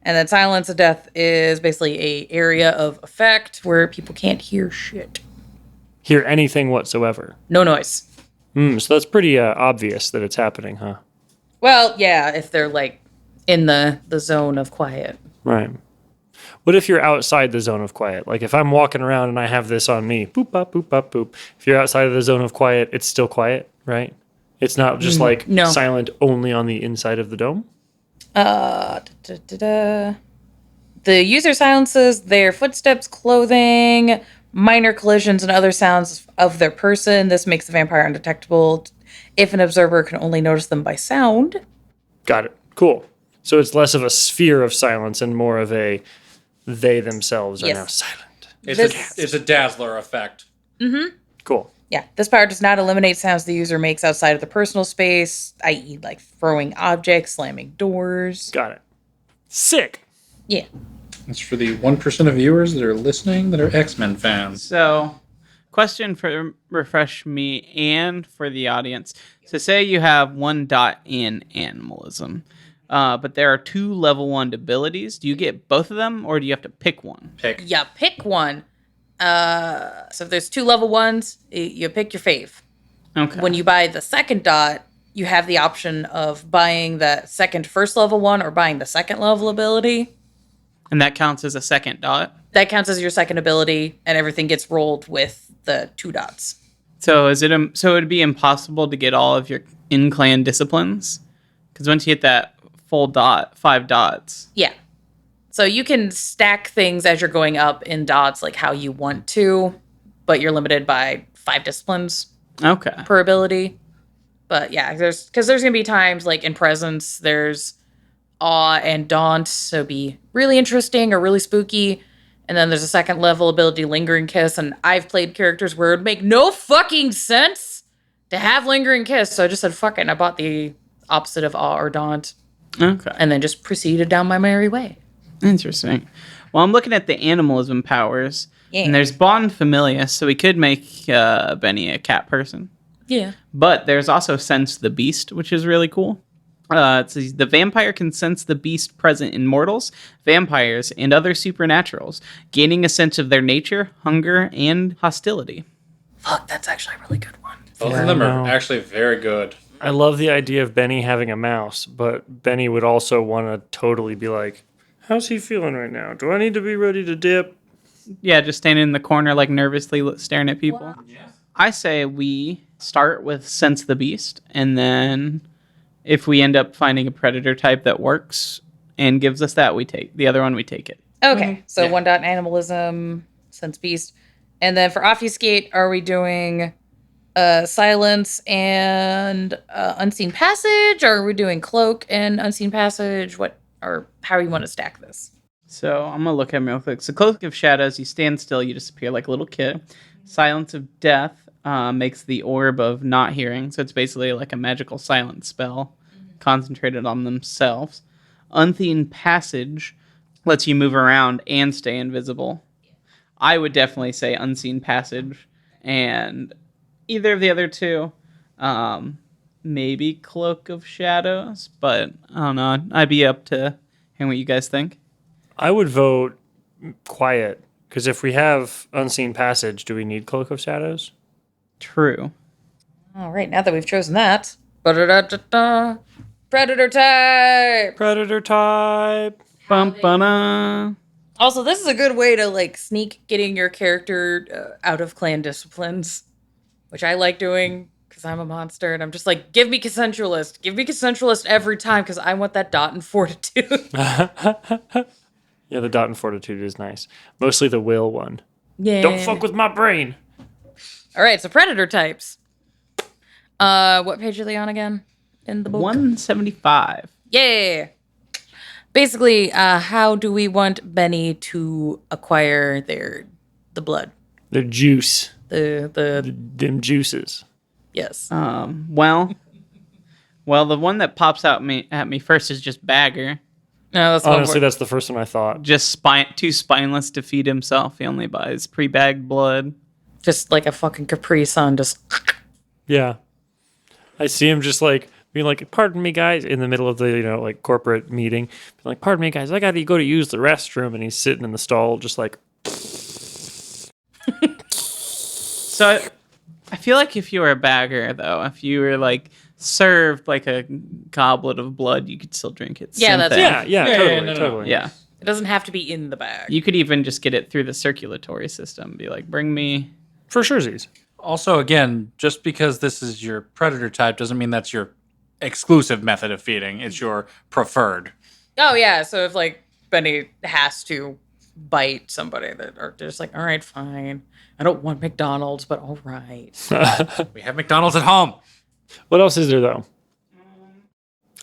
And then Silence of Death is basically a area of effect where people can't hear shit. Hear anything whatsoever. No noise. So that's pretty obvious that it's happening, huh? Well, yeah, if they're like in the zone of quiet. Right. What if you're outside the zone of quiet? Like if I'm walking around and I have this on me, boop, bop, boop, bop, boop. If you're outside of the zone of quiet, it's still quiet, right? It's not just like no. silent only on the inside of the dome? The user silences their footsteps, clothing, minor collisions, and other sounds of their person. This makes the vampire undetectable if an observer can only notice them by sound. Got it. Cool. So it's less of a sphere of silence and more of a they themselves are Yes. now silent. It's a dazzler effect. Cool. Yeah, this power does not eliminate sounds the user makes outside of the personal space, i.e. like throwing objects, slamming doors. Got it. Sick. Yeah. It's for the 1% of viewers that are listening that are X-Men fans. So, question for refresh me and for the audience. So, say you have 1 dot in animalism, but there are 2 level 1 abilities. Do you get both of them, or do you have to pick one? Pick. Yeah, pick one. So if there's 2 level 1s, you pick your fave. Okay. When you buy the second dot, you have the option of buying the first level 1 or buying the second level ability. And that counts as a second dot. That counts as your second ability, and everything gets rolled with the 2 dots. So so it'd be impossible to get all of your in-clan disciplines? Because once you hit that full dot, 5 dots. Yeah. So you can stack things as you're going up in dots like how you want to, but you're limited by 5 disciplines Okay. per ability. But yeah, there's going to be times like in Presence, there's Awe and Daunt, so it'd be really interesting or really spooky. And then there's a second level ability, Lingering Kiss, and I've played characters where it would make no fucking sense to have Lingering Kiss, so I just said fuck it, and I bought the opposite of Awe or Daunt, Okay. and then just proceeded down my merry way. Interesting. Well, I'm looking at the animalism powers, Yeah. and there's Bond Familius, so we could make Benny a cat person. Yeah. But there's also Sense the Beast, which is really cool. It says the vampire can sense the beast present in mortals, vampires, and other supernaturals, gaining a sense of their nature, hunger, and hostility. Fuck, that's actually a really good one. Both Yeah, of them I are know. actually very good. I love the idea of Benny having a mouse, but Benny would also want to totally be like, how's he feeling right now? Do I need to be ready to dip? Yeah, just standing in the corner, like nervously staring at people. I say we start with Sense the Beast, and then if we end up finding a predator type that works and gives us that, we take the other one. We take it. Okay, so Yeah. 1 dot animalism, sense beast. And then for obfuscate, are we doing silence and unseen passage? Or are we doing cloak and unseen passage? How do you want to stack this? So I'm gonna look at him real quick. So Cloak of Shadows, you stand still, you disappear like a little kid. Silence of Death makes the orb of not hearing, so it's basically like a magical silence spell concentrated on themselves. Unseen Passage lets you move around and stay invisible. I would definitely say Unseen Passage, and either of the other two, maybe Cloak of Shadows, but I don't know. I'd be up to hearing what you guys think. I would vote quiet, because if we have Unseen Passage, do we need Cloak of Shadows? True. All right, now that we've chosen that. Ba-da-da-da-da. Predator type! Predator type. Bum, ba-da. Also, this is a good way to like sneak getting your character out of clan disciplines, which I like doing because I'm a monster and I'm just like, give me consensualist. Give me consensualist every time because I want that dot and fortitude. Yeah, the dot and fortitude is nice. Mostly the will one. Yeah. Don't fuck with my brain. All right, so predator types. What page are they on again in the book? 175. Yeah. Basically, how do we want Benny to acquire the blood? The juice. The Them juices. yes. Well, the one that pops out at me first is just Bagger. No, that's Honestly, that's the first one I thought. Just too spineless to feed himself. He only buys pre-bagged blood. just like a fucking Capri Sun. Just Yeah. I see him just like being like, pardon me, guys, in the middle of the, like corporate meeting. Being like, pardon me, guys, I got to go to use the restroom. And he's sitting in the stall just like. So I feel like if you were a bagger, though, if you were like served like a goblet of blood, you could still drink it. Yeah, Same that's thing. Yeah, Yeah, totally, no. totally. Yeah. it doesn't have to be in the bag. You could even just get it through the circulatory system. Be like, bring me. For sure, Z's. Also, again, just because this is your predator type doesn't mean that's your exclusive method of feeding. It's your preferred. Oh yeah, so if like Benny has to bite somebody that are just like, all right, fine. I don't want McDonald's, but all right. We have McDonald's at home. What else is there, though?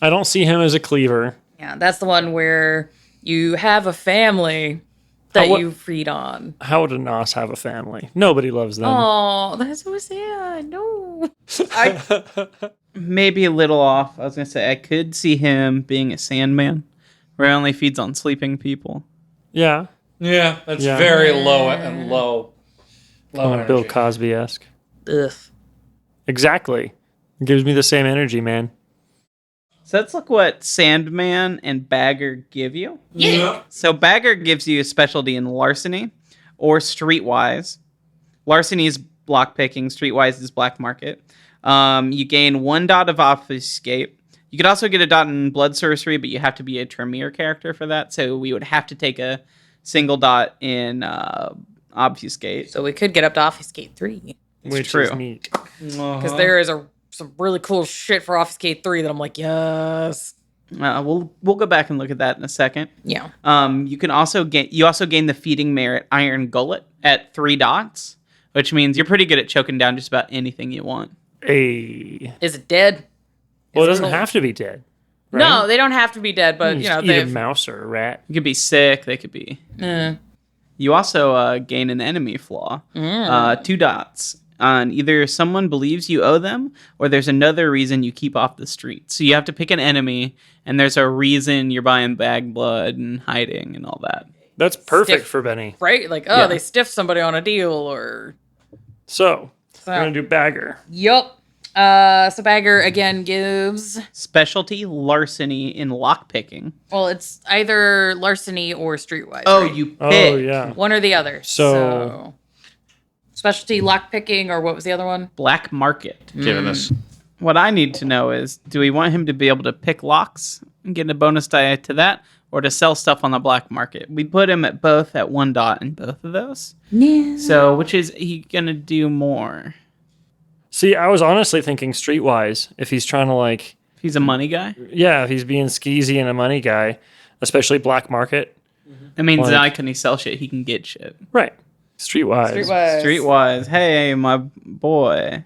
I don't see him as a cleaver. Yeah, that's the one where you have a family that what- you feed on. How would a Nos have a family? Nobody loves them. Oh, that's so sad. No. Maybe a little off. I was gonna say I could see him being a Sandman, where he only feeds on sleeping people. Yeah. Yeah, that's Yeah. very low energy. Bill Cosby-esque. Ugh. Exactly. It gives me the same energy, man. So let's look what Sandman and Bagger give you. Yeah. So Bagger gives you a specialty in larceny or streetwise. Larceny is blockpicking, streetwise is black market. You gain 1 dot of obfuscate. You could also get a dot in blood sorcery, but you have to be a Tremere character for that. So we would have to take a single dot in obfuscate. So we could get up to Obfuscate 3. Which true. is neat. Because there is some really cool shit for Obfuscate 3 that I'm like, yes. We'll go back and look at that in a second. Yeah. You can also gain the feeding merit Iron Gullet at 3 dots, which means you're pretty good at choking down just about anything you want. Hey. Is it dead? Well, it Is doesn't it- have to be dead. Right? No, they don't have to be dead, but, You you know, just eat a they've... mouse or a rat. You could be sick. They could be. You also gain an enemy flaw, 2 dots. On either someone believes you owe them, or there's another reason you keep off the street. So you have to pick an enemy, and there's a reason you're buying bag blood and hiding and all that. That's perfect Stiff. for Benny. Right? Like, Yeah. they stiffed somebody on a deal, or... So, we're going to do Bagger. Yup. So Bagger, again, gives... Specialty larceny in lockpicking. Well, it's either larceny or streetwise. Oh, right? you pick. Oh, yeah. One or the other. So- Specialty lockpicking, or what was the other one? Black market. Given this. What I need to know is, do we want him to be able to pick locks and get a bonus die to that, or to sell stuff on the black market? We put him at 1 dot in both of those. Yeah. So which is he gonna do more? See, I was honestly thinking Streetwise, if he's trying to like, He's a money guy. yeah, if he's being skeezy and a money guy, especially black market. It means Like- now can he sell shit, he can get shit. Right. Streetwise. Streetwise, hey, my boy.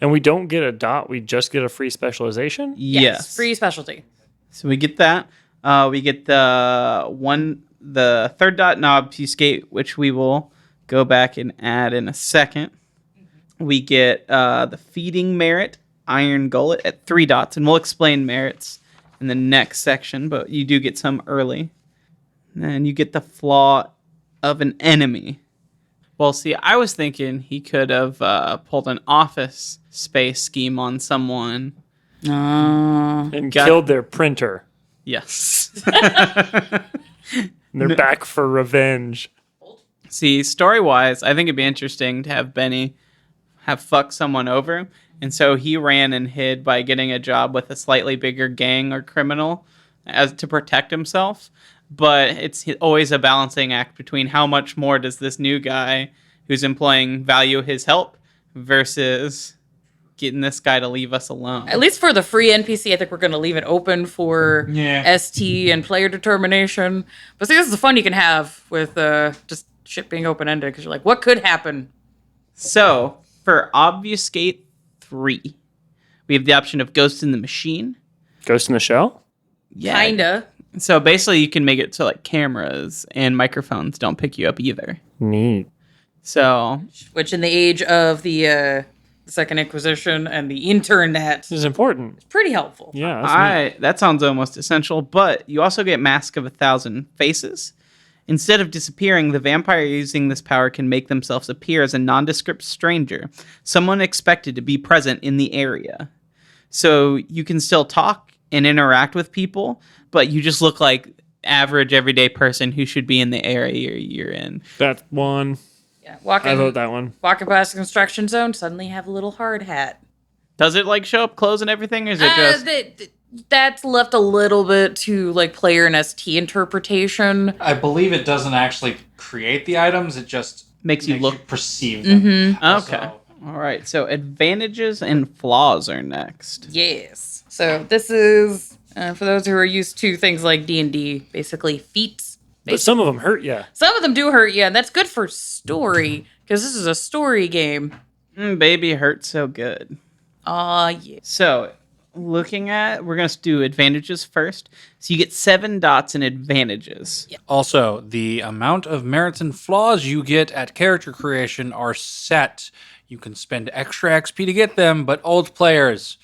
And we don't get a dot, we just get a free specialization? Yes. Free specialty. So we get that. We get the third dot and obfuscate, which we will go back and add in a second. We get the feeding merit, iron gullet at 3 dots, and we'll explain merits in the next section, but you do get some early. And you get the flaw of an enemy. Well, see, I was thinking he could have pulled an office space scheme on someone. And Got- killed their printer. Yes. They're back for revenge. See, story-wise, I think it'd be interesting to have Benny have fucked someone over. And so he ran and hid by getting a job with a slightly bigger gang or criminal as to protect himself. But it's always a balancing act between how much more does this new guy who's employing value his help versus getting this guy to leave us alone. At least for the free NPC, I think we're going to leave it open for ST and player determination. But see, this is the fun you can have with just shit being open-ended, because you're like, what could happen? So, for Obfuscate 3, we have the option of Ghost in the Machine. Ghost in the Shell? Yeah. Kinda. So basically you can make it so like cameras and microphones don't pick you up either. Neat. So Which in the age of the Second Inquisition and the internet, This is important. pretty helpful. Yeah, that's neat. that sounds almost essential, but you also get Mask of 1,000 Faces. Instead of disappearing, the vampire using this power can make themselves appear as a nondescript stranger, someone expected to be present in the area. So you can still talk and interact with people, but you just look like average everyday person who should be in the area you're in. That one. Yeah, I vote that one. walking past the construction zone, suddenly have a little hard hat. Does it like show up clothes and everything, or is it just... That's left a little bit to like player and ST interpretation. I believe it doesn't actually create the items. It just Makes you look... perceive them. Mm-hmm. Okay. All right. So advantages and flaws are next. Yes. So this is for those who are used to things like D&D, basically feats. But some of them hurt you. Some of them do hurt you, and that's good for story because this is a story game. Baby hurts so good. Yeah. So looking at, we're going to do advantages first. So you get 7 dots in advantages. Also, the amount of merits and flaws you get at character creation are set. You can spend extra XP to get them, but old players,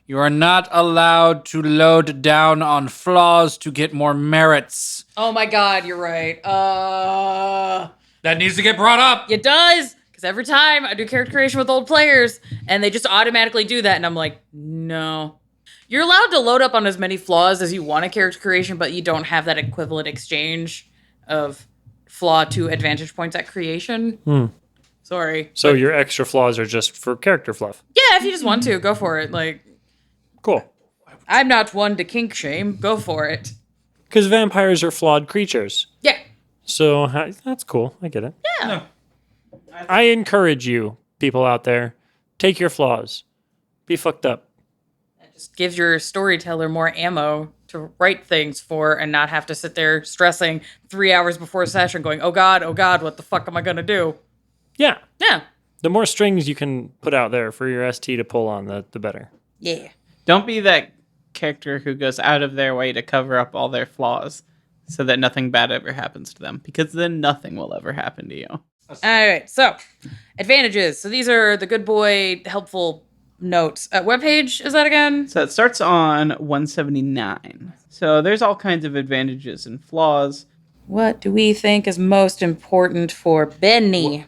you are not allowed to load down on flaws to get more merits. Oh my God, you're right. That needs to get brought up. It does. Because every time I do character creation with old players, and they just automatically do that, and I'm like, no. You're allowed to load up on as many flaws as you want in character creation, but you don't have that equivalent exchange of flaw to advantage points at creation. Sorry. So your extra flaws are just for character fluff. Yeah, if you just want to, go for it. Like, Cool. I'm not one to kink shame. Go for it. Because vampires are flawed creatures. Yeah. So that's cool. I get it. Yeah. I encourage you, people out there, take your flaws. Be fucked up. Just gives your storyteller more ammo to write things for and not have to sit there stressing 3 hours before a session going, oh God, what the fuck am I going to do? Yeah. Yeah. The more strings you can put out there for your ST to pull on, the better. Yeah. Don't be that character who goes out of their way to cover up all their flaws so that nothing bad ever happens to them, because then nothing will ever happen to you. All right. So, advantages. So these are the good boy helpful notes. What page is that again? So it starts on 179. So there's all kinds of advantages and flaws. What do we think is most important for Benny?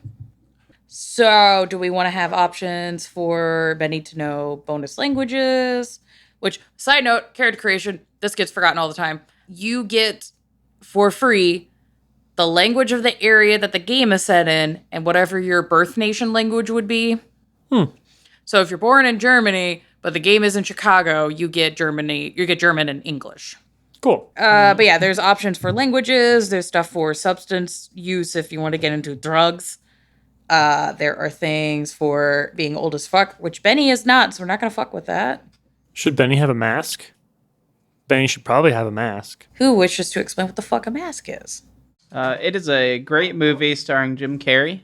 So, do we want to have options for Benny to know bonus languages? Which, side note, character creation, this gets forgotten all the time. You get, for free, the language of the area that the game is set in and whatever your birth nation language would be. So, if you're born in Germany, but the game is in Chicago, you get German and English. Cool. But yeah, there's options for languages. There's stuff for substance use if you want to get into drugs. There are things for being old as fuck, which Benny is not, so we're not going to fuck with that. Should Benny have a mask? Benny should probably have a mask. Who wishes to explain what the fuck a mask is? It is a great movie starring Jim Carrey.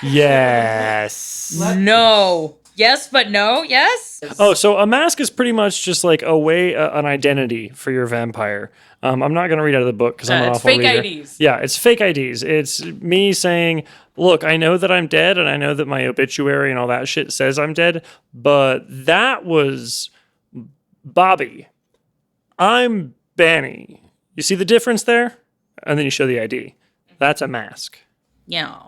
Yes. No. Yes, but no. Yes. Oh, so a mask is pretty much just like a way, an identity for your vampire. I'm not going to read out of the book because I'm an It's awful fake reader. IDs. Yeah, it's fake IDs. It's me saying, look, I know that I'm dead and I know that my obituary and all that shit says I'm dead, but that was Bobby. I'm Benny. You see the difference there? And then you show the ID. That's a mask. Yeah.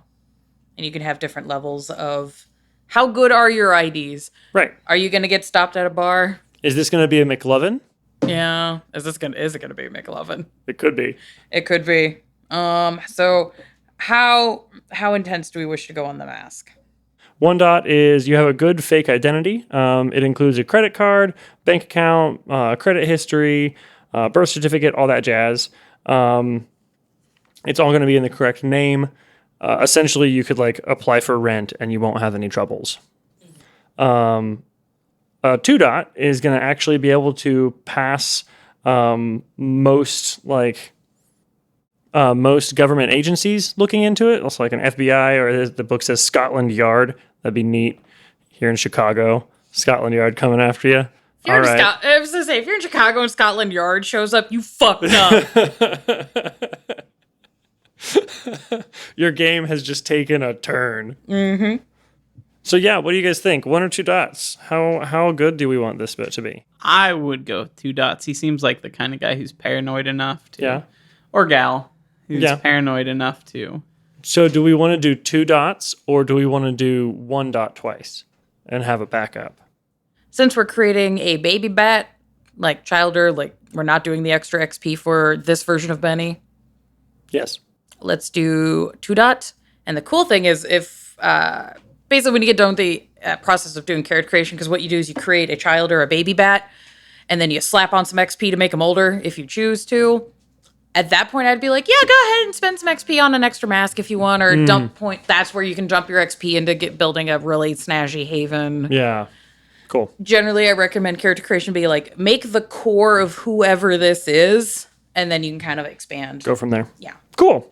And you can have different levels of how good are your IDs? Right. Are you going to get stopped at a bar? Is this going to be a McLovin? Yeah. Is it going to be a McLovin? It could be. It could be. So how intense do we wish to go on the mask? 1 dot is you have a good fake identity. It includes a credit card, bank account, credit history, birth certificate, all that jazz. It's all going to be in the correct name. Essentially, you could like apply for rent and you won't have any troubles. 2 dot is going to actually be able to pass most government agencies looking into it. Also like an FBI, or the book says Scotland Yard. That'd be neat. Here in Chicago, Scotland Yard coming after you. If you're I was going to say, if you're in Chicago and Scotland Yard shows up, you fucked up. Your game has just taken a turn. Mm-hmm. So yeah, what do you guys think? 1 or 2 dots? How good do we want this bit to be? I would go 2 dots. He seems like the kind of guy who's paranoid enough to, Yeah. or gal who's Yeah. paranoid enough to. So do we want to do 2 dots or do we want to do 1 dot twice and have a backup? Since we're creating a baby bat, like Childer, like we're not doing the extra XP for this version of Benny. Yes. Let's do 2 dot. And the cool thing is if, basically when you get done with the process of doing character creation, because what you do is you create a child or a baby bat, and then you slap on some XP to make them older if you choose to. At that point, I'd be like, yeah, go ahead and spend some XP on an extra mask if you want, or dump point. That's where you can dump your XP into building a really snazzy haven. Yeah. Cool. Generally, I recommend character creation be like, make the core of whoever this is, and then you can kind of expand. Go from there. Yeah. Cool.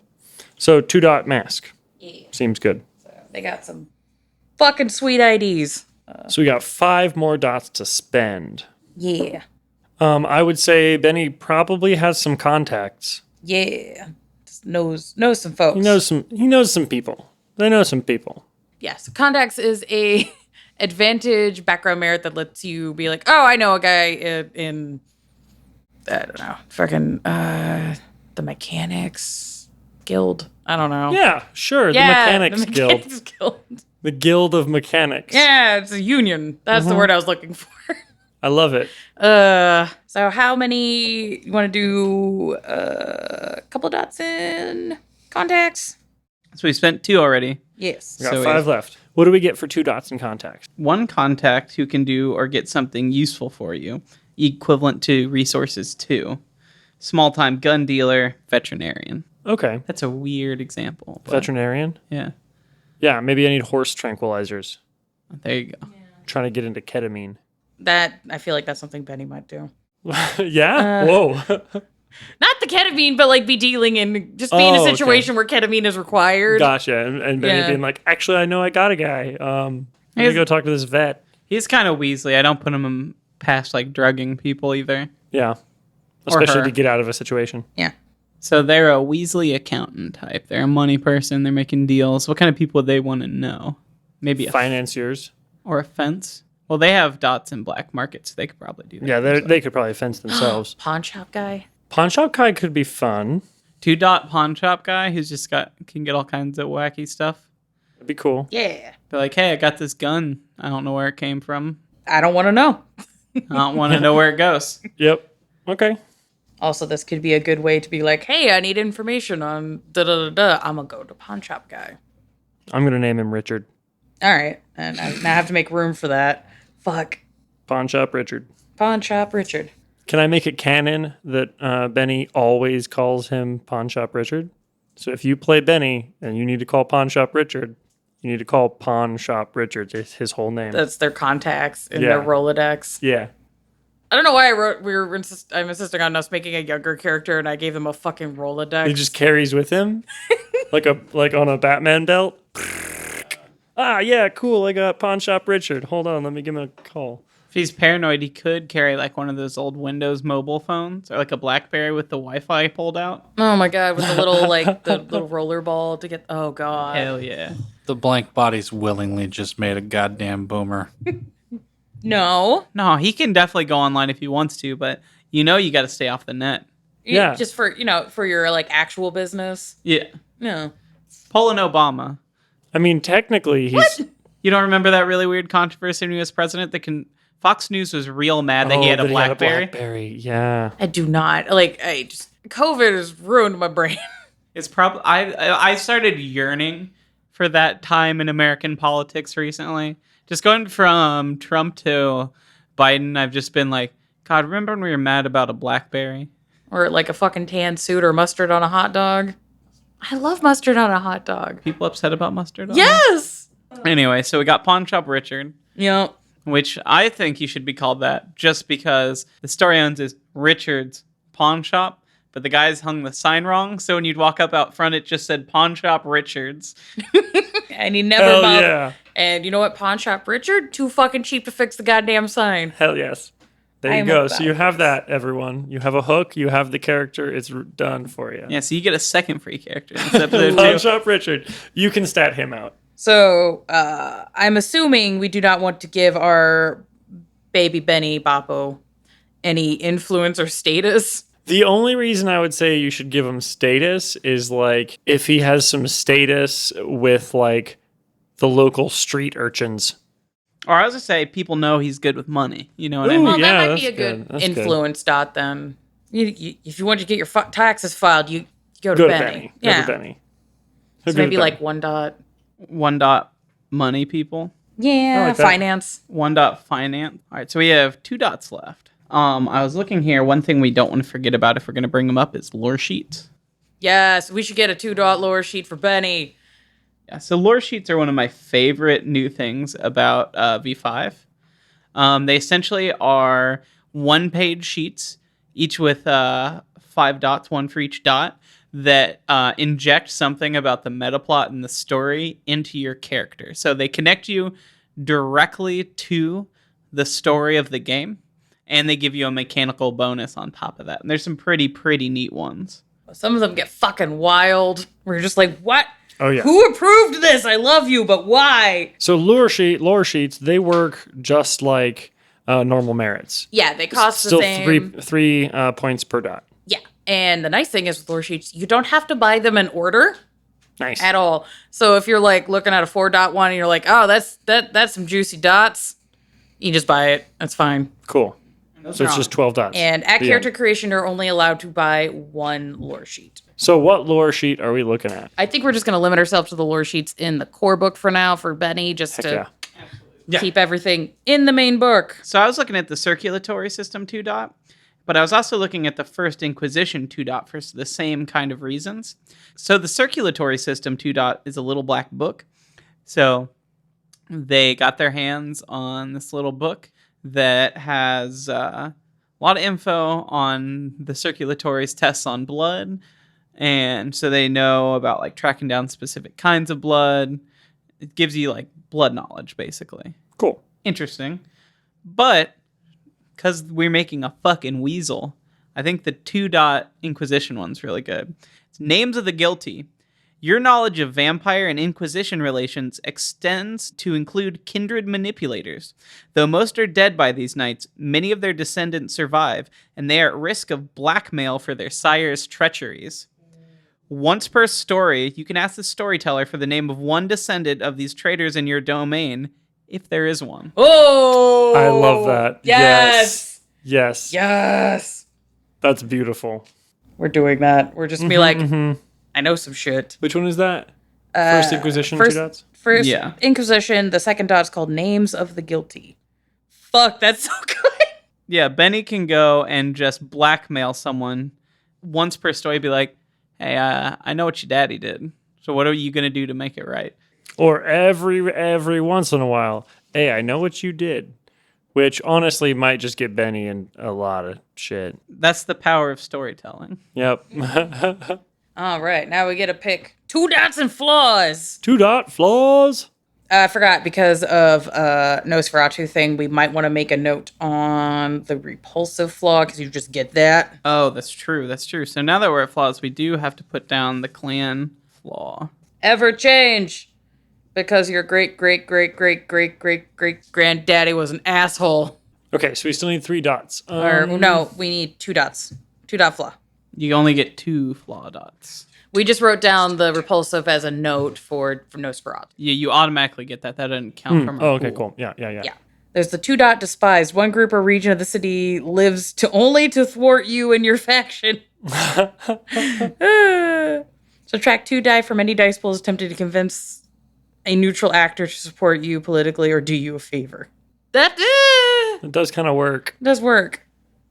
So 2 dot mask. Yeah. Seems good. They got some fucking sweet IDs. So we got 5 more dots to spend. Yeah. I would say Benny probably has some contacts. Yeah. Just knows some folks. He knows some people. They know some people. Yes. Contacts is a advantage background merit that lets you be like, oh, I know a guy in I don't know, fucking the mechanics guild. I don't know. Yeah, sure. Yeah, the Mechanics Guild. Mechanics Guild. The Guild of Mechanics. Yeah, it's a union. That's the word I was looking for. I love it. So how many you want to do? A couple dots in contacts. So we spent 2 already. Yes. We got So 5 left. What do we get for 2 dots in contacts? 1 contact who can do or get something useful for you, equivalent to resources 2. Small-time gun dealer, veterinarian. Okay. That's a weird example. But Veterinarian? yeah, Yeah, maybe I need horse tranquilizers. there you go. Trying to get into ketamine. That I feel like that's something Benny might do. Yeah? Whoa. Not the ketamine, but like be dealing in just be in a Oh, okay. situation where ketamine is required. Gotcha. And Benny Yeah. being like, actually, I know I got a guy. I'm going to go talk to this vet. He's kind of Weasley. I don't put him past like drugging people either. Yeah. Or Especially her. to get out of a situation. Yeah. So they're a Weasley accountant type. They're a money person. They're making deals. What kind of people would they want to know? Maybe a Financiers. or a fence. Well, they have dots in black markets. So they could probably do that. Yeah, they could probably fence themselves. Pawn shop guy. Pawn shop guy could be fun. 2 dot pawn shop guy who's just can get all kinds of wacky stuff. It'd be cool. Yeah. Be like, hey, I got this gun. I don't know where it came from. I don't want to know. I don't want to know where it goes. Yep. Okay. Also, this could be a good way to be like, hey, I need information on da da da da. I'm gonna go to pawn shop guy. I'm going to name him Richard. All right, and I now have to make room for that. Fuck. Pawn shop Richard. Pawn shop Richard. Can I make it canon that Benny always calls him Pawn Shop Richard? So if you play Benny and you need to call Pawn Shop Richard, you need to call Pawn Shop Richard. It's his whole name. That's their contacts in their Rolodex. Yeah. I don't know why I'm insisting on us making a younger character, and I gave them a fucking Rolodex. He just carries with him like on a Batman belt. Yeah, cool. I got Pawn Shop Richard. Hold on, let me give him a call. If he's paranoid, he could carry like one of those old Windows mobile phones or like a BlackBerry with the Wi-Fi pulled out. Oh my god, with the little the little roller ball to get. Oh god. Hell yeah. The blank bodies willingly just made a goddamn boomer. No. No, he can definitely go online if he wants to, but you got to stay off the net. Yeah. Just for for your like actual business. Yeah. No. Poland Obama. I mean, technically, he's. You don't remember that really weird controversy when he was president? Fox News was real mad that he had a BlackBerry. Yeah. I do not COVID has ruined my brain. It's probably I started yearning for that time in American politics recently. Just going from Trump to Biden, I've just been like, God, remember when we were mad about a BlackBerry? Or like a fucking tan suit or mustard on a hot dog. I love mustard on a hot dog. People upset about mustard? Yes. Anyway, so we got Pawn Shop Richard, Yep. which I think he should be called that just because the story owns is Richard's Pawn Shop, but the guys hung the sign wrong. So when you'd walk up out front, it just said Pawn Shop Richards. And he never Hell bothered. yeah. And you know what? Pawn Shop Richard, too fucking cheap to fix the goddamn sign. Hell yes. There you I'm go. about So you have that, everyone. You have a hook. You have the character. It's done for you. Yeah, so you get a second free character instead of the Pawn two. Shop Richard. You can stat him out. So I'm assuming we do not want to give our baby Benny Boppo any influence or status. The only reason I would say you should give him status is like if he has some status with like the local street urchins. Or I was going to say, people know he's good with money. You know what I Ooh, mean? Well, yeah, that might be a that's good good. That's good. influence dot then. If you want to get your taxes filed, you go to Go to Benny. Benny. Yeah. Go to Benny. So Go to maybe Benny. like one dot. One dot money people. Yeah, I like that. finance. One dot finance. All right, so we have 2 dots left. I was looking here. One thing we don't want to forget about if we're going to bring them up is lore sheets. Yes, we should get a 2 dot lore sheet for Benny. Yeah, so lore sheets are one of my favorite new things about V5. They essentially are 1-page sheets, each with 5 dots, 1 for each dot, that inject something about the meta plot and the story into your character. So they connect you directly to the story of the game, and they give you a mechanical bonus on top of that. And there's some pretty neat ones. Some of them get fucking wild. We're just like, what? Oh yeah. Who approved this? I love you, but why? So lore sheets, they work just like normal merits. Yeah, they cost Still the same. three points per dot. Yeah, and the nice thing is with lore sheets, you don't have to buy them in order Nice. at all. So if you're like looking at a 4 dot one and you're like, oh, that's some juicy dots, you just buy it. That's fine. Cool. So it's just 12 dots. And at The character end. creation, you're only allowed to buy 1 lore sheet. So what lore sheet are we looking at? I think we're just going to limit ourselves to the lore sheets in the core book for now for Benny, just Heck to yeah. keep everything in the main book. So I was looking at the circulatory system 2 dot, but I was also looking at the First Inquisition 2 dot for the same kind of reasons. So the circulatory system 2 dot is a little black book. So they got their hands on this little book that has a lot of info on the circulatory's tests on blood. And so they know about like tracking down specific kinds of blood. It gives you like blood knowledge, basically. Cool. Interesting. But because we're making a fucking weasel, I think the 2 dot Inquisition one's really good. It's names of the guilty. Your knowledge of vampire and Inquisition relations extends to include kindred manipulators. Though most are dead by these nights, many of their descendants survive, and they are at risk of blackmail for their sire's treacheries. Once per story, you can ask the storyteller for the name of one descendant of these traitors in your domain, if there is one. Oh! I love that. Yes! Yes. Yes! That's beautiful. We're doing that. We're just gonna be like, I know some shit. Which one is that? First Inquisition, 2 dots? First Yeah. Inquisition, the second dot's called Names of the Guilty. Fuck, that's so good. Yeah, Benny can go and just blackmail someone once per story, be like, hey, I know what your daddy did. So what are you going to do to make it right? Or every once in a while, hey, I know what you did. Which honestly might just get Benny in a lot of shit. That's the power of storytelling. Yep. All right, now we get to pick 2 dots and flaws. 2 dot flaws. I forgot because of Nosferatu thing. We might want to make a note on the repulsive flaw because you just get that. Oh, that's true. That's true. So now that we're at flaws, we do have to put down the clan flaw. Ever change because your great granddaddy was an asshole. Okay, so we still need 3 dots. Or no, we need 2 dots. 2 dot flaw. You only get 2 flaw dots. We just wrote down the repulsive as a note for Nosferatu. Yeah, you automatically get that. That doesn't count from our Oh, okay, pool. cool. Yeah. Yeah. There's the 2 dot despised. One group or region of the city lives only to thwart you and your faction. Subtract 2 die from any dice pools attempting to convince a neutral actor to support you politically or do you a favor. That It does kind of work. does work.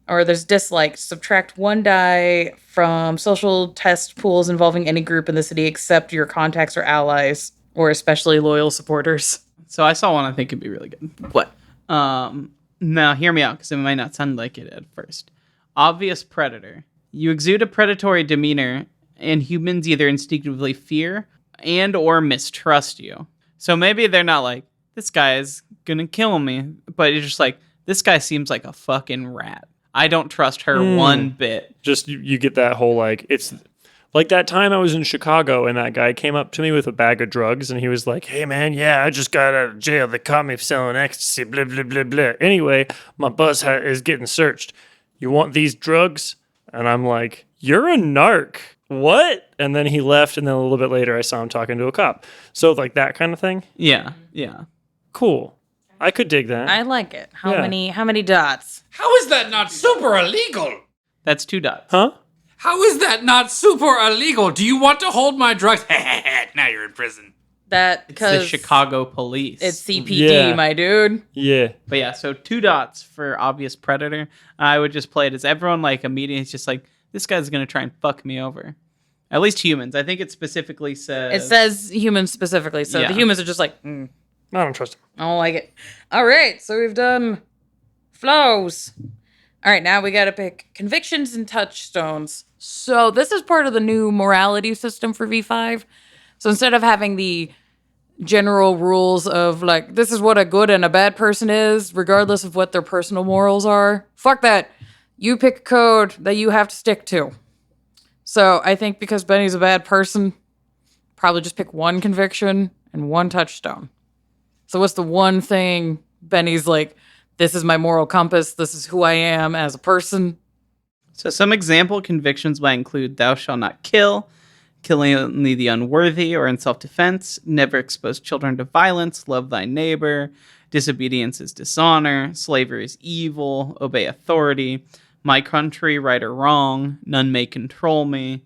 Or there's dislike. Subtract 1 die from social test pools involving any group in the city except your contacts or allies or especially loyal supporters. So I saw one I think could be really good. What? Now hear me out because it might not sound like it at first. Obvious predator. You exude a predatory demeanor and humans either instinctively fear and or mistrust you. So maybe they're not like, this guy is gonna kill me, but it's just like, this guy seems like a fucking rat. I don't trust her one bit. Just you get that whole like, it's like that time I was in Chicago and that guy came up to me with a bag of drugs and he was like, hey man, yeah, I just got out of jail. They caught me selling ecstasy, blah, blah, blah, blah. Anyway, my bus is getting searched. You want these drugs? And I'm like, you're a narc. What? And then he left, and then a little bit later I saw him talking to a cop. So like that kind of thing. Yeah. Cool. I could dig that. I like it. How Yeah. many dots? How is that not super illegal? That's 2 dots. Huh? How is that not super illegal? Do you want to hold my drugs? Now you're in prison. That It's the because Chicago police. it's CPD, Yeah. my dude. Yeah. But yeah, so 2 dots for obvious predator. I would just play it as everyone like immediately is just like, this guy's gonna try and fuck me over. At least humans. I think it specifically says. It says humans specifically, so Yeah. the humans are just like, I don't trust him. I don't like it. All right, so we've done flows. All right, now we got to pick convictions and touchstones. So this is part of the new morality system for V5. So instead of having the general rules of like, this is what a good and a bad person is, regardless of what their personal morals are, fuck that. You pick a code that you have to stick to. So I think because Benny's a bad person, probably just pick 1 conviction and 1 touchstone. So what's the one thing Benny's like, this is my moral compass, this is who I am as a person? So some example convictions might include thou shalt not kill, killing only the unworthy or in self-defense, never expose children to violence, love thy neighbor, disobedience is dishonor, slavery is evil, obey authority, my country, right or wrong, none may control me,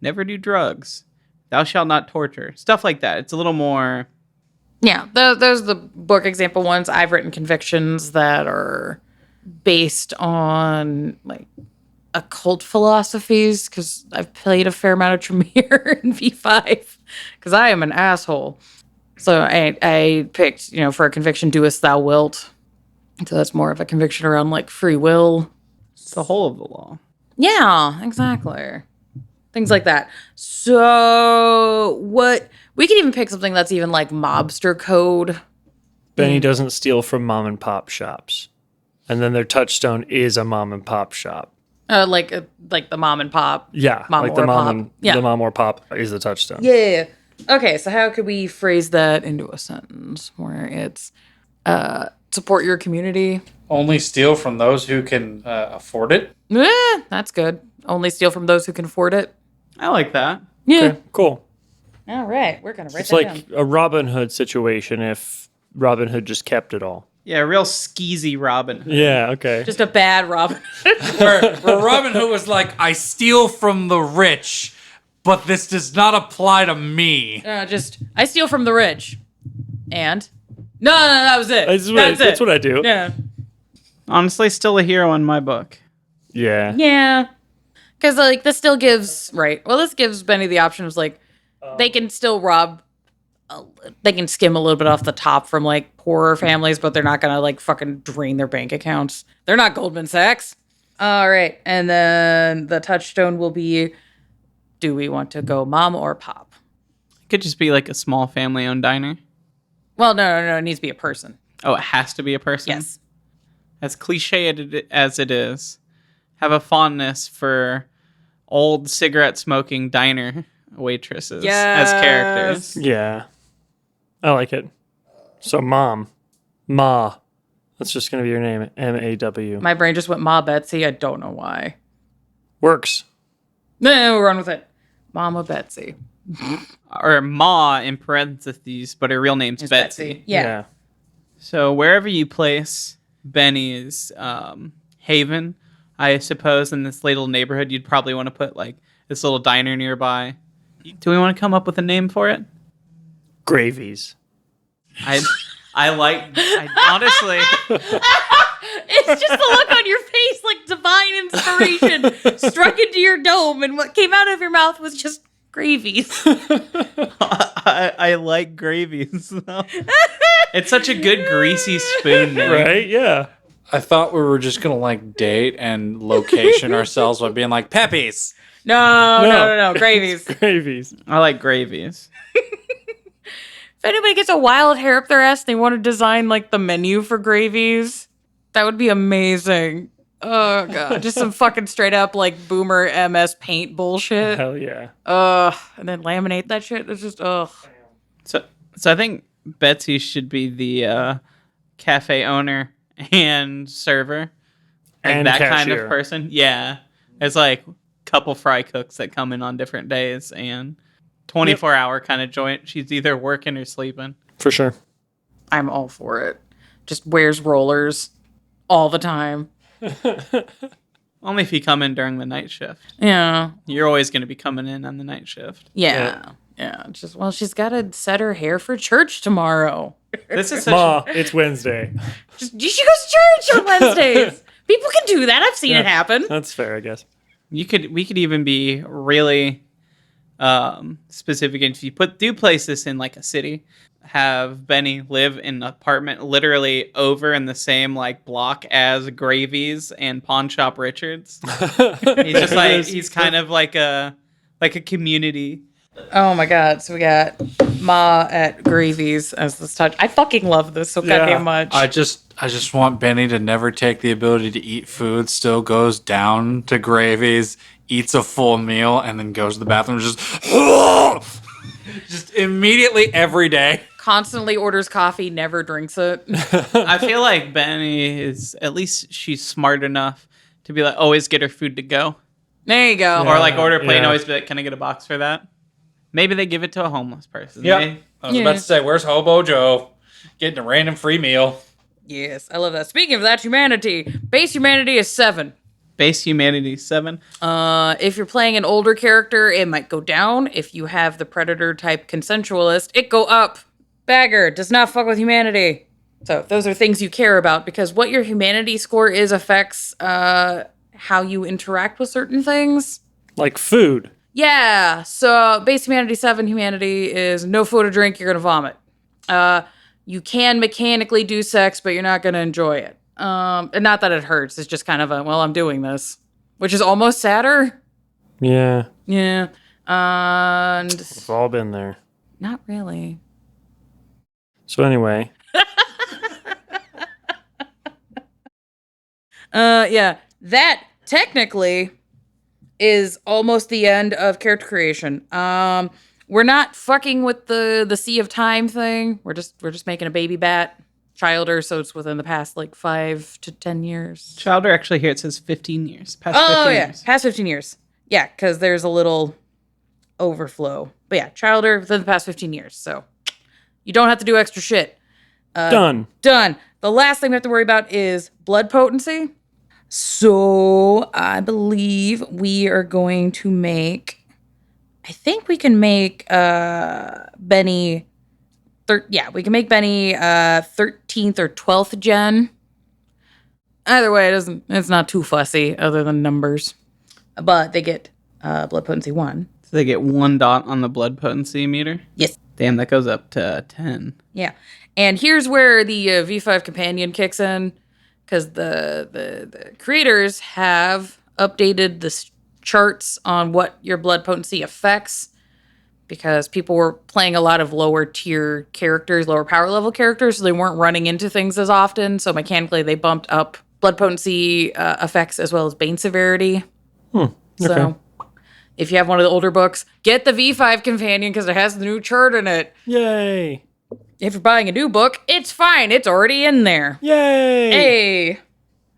never do drugs, thou shalt not torture, stuff like that. It's a little more... Yeah, those are the book example ones. I've written convictions that are based on like occult philosophies because I've played a fair amount of Tremere in V5 because I am an asshole. So I picked, for a conviction, doest thou wilt. So that's more of a conviction around like free will. It's the whole of the law. Yeah, exactly. Things like that. So we could even pick something that's even like mobster code. Benny doesn't steal from mom and pop shops. And then their touchstone is a mom and pop shop. Like the mom and pop. Yeah. Mom like or the mom pop. and Yeah. the mom or pop is the touchstone. Yeah. Okay, so how could we phrase that into a sentence where it's support your community? Only steal from those who can afford it. That's good. Only steal from those who can afford it. I like that. Yeah. Okay, cool. All right, we're gonna write It's that like down. a Robin Hood situation if Robin Hood just kept it all. Yeah, real skeezy Robin. Yeah, okay. Just a bad Robin. Where Robin Hood was like, I steal from the rich, but this does not apply to me. I steal from the rich. And no, that was it. That's what I do. Yeah. Honestly, still a hero in my book. Yeah. Yeah. Because, like, this still gives, right. Well, this gives Benny the option of, like, they can still rob, they can skim a little bit off the top from, like, poorer families, but they're not going to, like, fucking drain their bank accounts. They're not Goldman Sachs. All right. And then the touchstone will be, do we want to go mom or pop? It could just be like a small family-owned diner. Well, no. It needs to be a person. Oh, it has to be a person? Yes. As cliche as it is, have a fondness for old cigarette-smoking diner waitresses as characters. Yeah. I like it. So, Mom. Ma. That's just going to be your name. M-A-W. My brain just went Ma Betsy. I don't know why. Works. No, we'll run with it. Mama Betsy. Or Ma in parentheses, but her real name's It's Betsy. Yeah. So wherever you place Benny's haven, I suppose in this little neighborhood, you'd probably want to put like this little diner nearby. Do we want to come up with a name for it? Gravies. Honestly, It's just the look on your face, like divine inspiration struck into your dome, and what came out of your mouth was just gravies. I like gravies. Though. It's such a good greasy spoon name. Right? Yeah. I thought we were just gonna like date and location ourselves by being like Pepe's. No, gravies. Gravies. I like gravies. If anybody gets a wild hair up their ass and they want to design like the menu for gravies, that would be amazing. Oh god, just some fucking straight up like boomer MS Paint bullshit. Hell yeah. And then laminate that shit. It's just So I think Betsy should be the cafe owner and server, like And that kind cashier. of person. Yeah, it's like couple fry cooks that come in on different days and 24-hour kind of joint. She's either working or sleeping. For sure. I'm all for it. Just wears rollers all the time. Only if you come in during the night shift. Yeah. You're always going to be coming in on the night shift. Yeah. Just she's got to set her hair for church tomorrow. This is such Ma, it's Wednesday. She goes to church on Wednesdays. People can do that. I've seen it happen. That's fair, I guess. we could even be really specific. If you do place this in like a city, have Benny live in an apartment literally over in the same like block as Gravies and Pawn Shop Richards. He's just like he's kind of like a community. Oh my god. So we got Ma at Gravies as this touch. I fucking love this so goddamn much. I just want Benny to never take the ability to eat food, still goes down to Gravies, eats a full meal, and then goes to the bathroom just immediately every day. Constantly orders coffee, never drinks it. I feel like Benny is, at least she's smart enough to be like, always get her food to go. There you go. Or like order plain, Yeah. always be like, can I get a box for that? Maybe they give it to a homeless person. Yep. I was about to say, where's Hobo Joe? Getting a random free meal. Yes, I love that. Speaking of that, humanity. Base humanity is 7. Base humanity 7. If you're playing an older character, it might go down. If you have the predator type consensualist, it go up. Bagger does not fuck with humanity. So those are things you care about because what your humanity score is affects how you interact with certain things. Like food. Yeah, so base humanity 7 humanity is no food or drink, you're gonna vomit. You can mechanically do sex, but you're not gonna enjoy it. And not that it hurts, it's just kind of a, well, I'm doing this. Which is almost sadder. Yeah. Yeah. And We've all been there. not really. So anyway. Yeah. That technically is almost the end of character creation. We're not fucking with the Sea of Time thing. We're just making a baby bat childer, so it's within the past like 5 to 10 years. Childer actually here it says 15 years. Past 15 years. Past 15 years. Yeah, because there's a little overflow. But yeah, childer within the past 15 years. So you don't have to do extra shit. Done. Done. The last thing we have to worry about is blood potency. So I believe we are going to make. I think we can make Benny. We can make Benny 13th or 12th gen. Either way, it's not too fussy other than numbers. but they get blood potency 1. So they get 1 dot on the blood potency meter. Yes. Damn, that goes up to 10. Yeah. And here's where the V5 companion kicks in, because the creators have updated the charts on what your blood potency affects, because people were playing a lot of lower tier characters, lower power level characters, so they weren't running into things as often. So mechanically, they bumped up blood potency effects as well as bane severity. So if you have one of the older books, get the V5 companion because it has the new chart in it. Yay! If you're buying a new book, it's fine. It's already in there. Yay! Hey!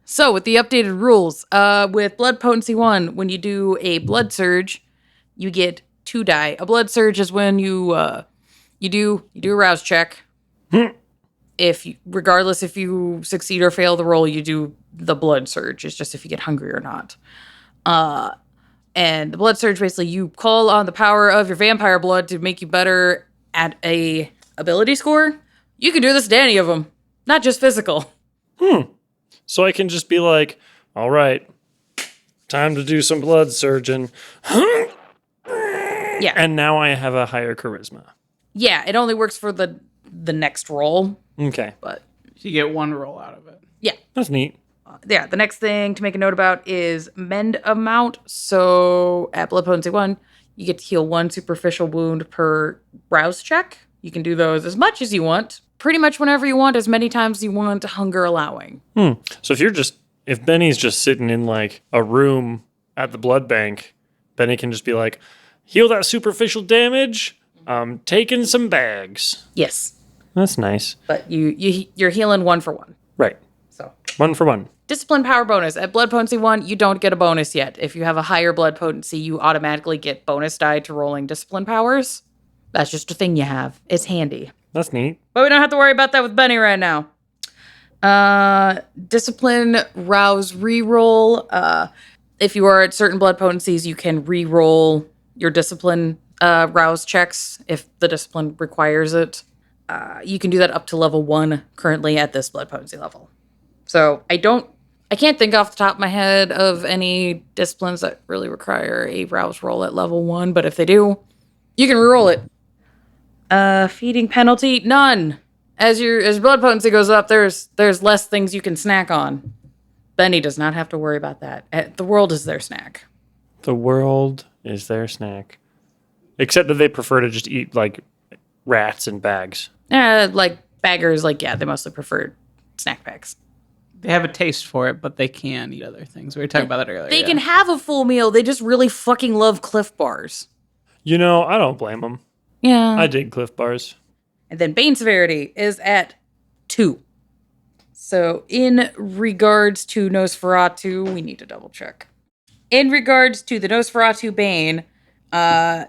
So with the updated rules, with blood potency 1, when you do a blood surge, you get 2 die. A blood surge is when you do a rouse check. Regardless if you succeed or fail the roll, you do the blood surge. It's just if you get hungry or not. And the blood surge, basically, you call on the power of your vampire blood to make you better at a ability score. You can do this to any of them, not just physical. So I can just be like, all right, time to do some blood surgeon. Yeah. And now I have a higher charisma. Yeah, it only works for the next roll, Okay. but So you get 1 roll out of it. yeah. That's neat. Yeah, the next thing to make a note about is mend amount. So at blood potency 1, you get to heal 1 superficial wound per rouse check. You can do those as much as you want, pretty much whenever you want, as many times as you want, hunger allowing. So if Benny's just sitting in like a room at the blood bank, Benny can just be like, heal that superficial damage. I'm taking some bags. Yes, That's nice. but you're healing 1 for 1. Right. So 1 for 1. discipline power bonus at blood potency 1. You don't get a bonus yet. If you have a higher blood potency, you automatically get bonus die to rolling discipline powers. That's just a thing you have. It's handy. That's neat. But we don't have to worry about that with Benny right now. Discipline rouse reroll. If you are at certain blood potencies, you can reroll your discipline rouse checks if the discipline requires it. You can do that up to level 1 currently at this blood potency level. So I can't think off the top of my head of any disciplines that really require a rouse roll at level 1, but if they do, you can reroll it. Feeding penalty, none. As blood potency goes up, there's less things you can snack on. Benny does not have to worry about that. The world is their snack. The world is their snack. Except that they prefer to just eat like rats and bags. Like baggers, they mostly prefer snack bags. They have a taste for it, but they can eat other things. We were talking about that earlier. They can have a full meal. They just really fucking love Cliff Bars. You know, I don't blame them. Yeah. I dig Cliff Bars. And then Bane severity is at 2. So in regards to Nosferatu, we need to double check. In regards to the Nosferatu Bane,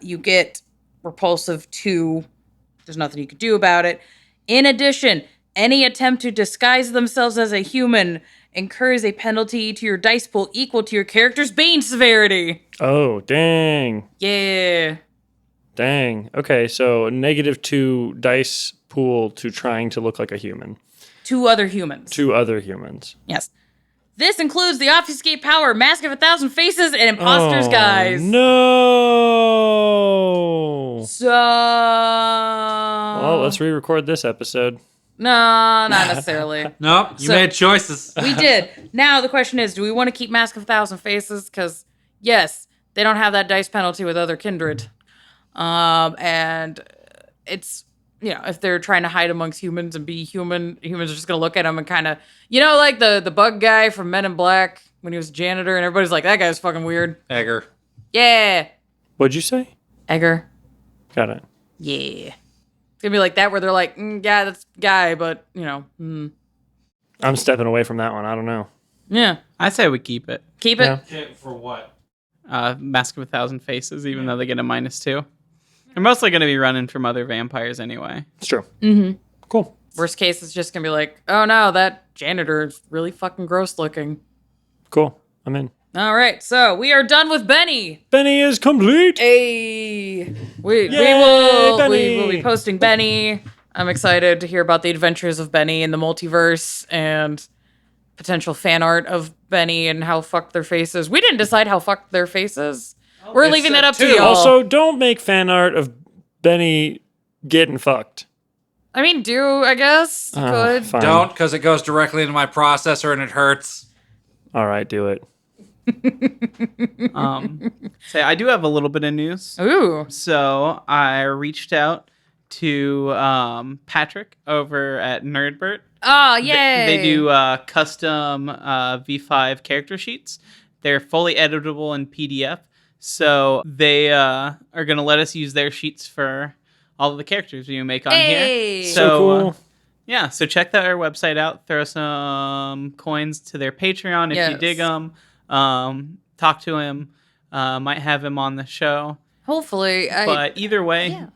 you get repulsive 2. There's nothing you can do about it. In addition, any attempt to disguise themselves as a human incurs a penalty to your dice pool equal to your character's Bane severity. Oh, dang. Yeah. Dang. Okay, so -2 dice pool to trying to look like a human. 2 other humans. 2 other humans. Yes. This includes the obfuscate power, Mask of 1,000 Faces, and Imposter's Guise. No. So. Well, let's re-record this episode. No, not necessarily. Nope, you made choices. We did. Now the question is, do we want to keep Mask of 1,000 Faces? Because, yes, they don't have that dice penalty with other kindred. And it's, if they're trying to hide amongst humans and be human, humans are just going to look at them and kind of, like the bug guy from Men in Black when he was a janitor and everybody's like, that guy's fucking weird. Egger. Yeah. What'd you say? Egger. Got it. Yeah. It's going to be like that where they're like, yeah, that's guy, but, I'm stepping away from that one. I don't know. Yeah. I say we keep it. Keep it. Yeah. For what? Mask of 1,000 Faces, even though they get a -2. They're mostly going to be running from other vampires anyway. It's true. Mm-hmm. Cool. Worst case, it's just going to be like, oh no, that janitor is really fucking gross looking. Cool. I'm in. All right, so we are done with Benny. Benny is complete. Hey, we Yay, will Benny. be posting Benny. I'm excited to hear about the adventures of Benny in the multiverse, and potential fan art of Benny and how fucked their face is. We didn't decide how fucked their face is. We're leaving that up to y'all. Also, don't make fan art of Benny getting fucked. I mean, I guess. You could. Fine. Don't, because it goes directly into my processor and it hurts. All right, do it. Say, I do have a little bit of news. Ooh. So I reached out to Patrick over at Nerdbert. Oh, yay. They do custom V5 character sheets. They're fully editable in PDF. So they are going to let us use their sheets for all of the characters we make on Hey. here. So cool. Yeah, so check their website out. Throw some coins to their Patreon if you dig them. Talk to him. Might have him on the show. Hopefully. But either way, Yeah.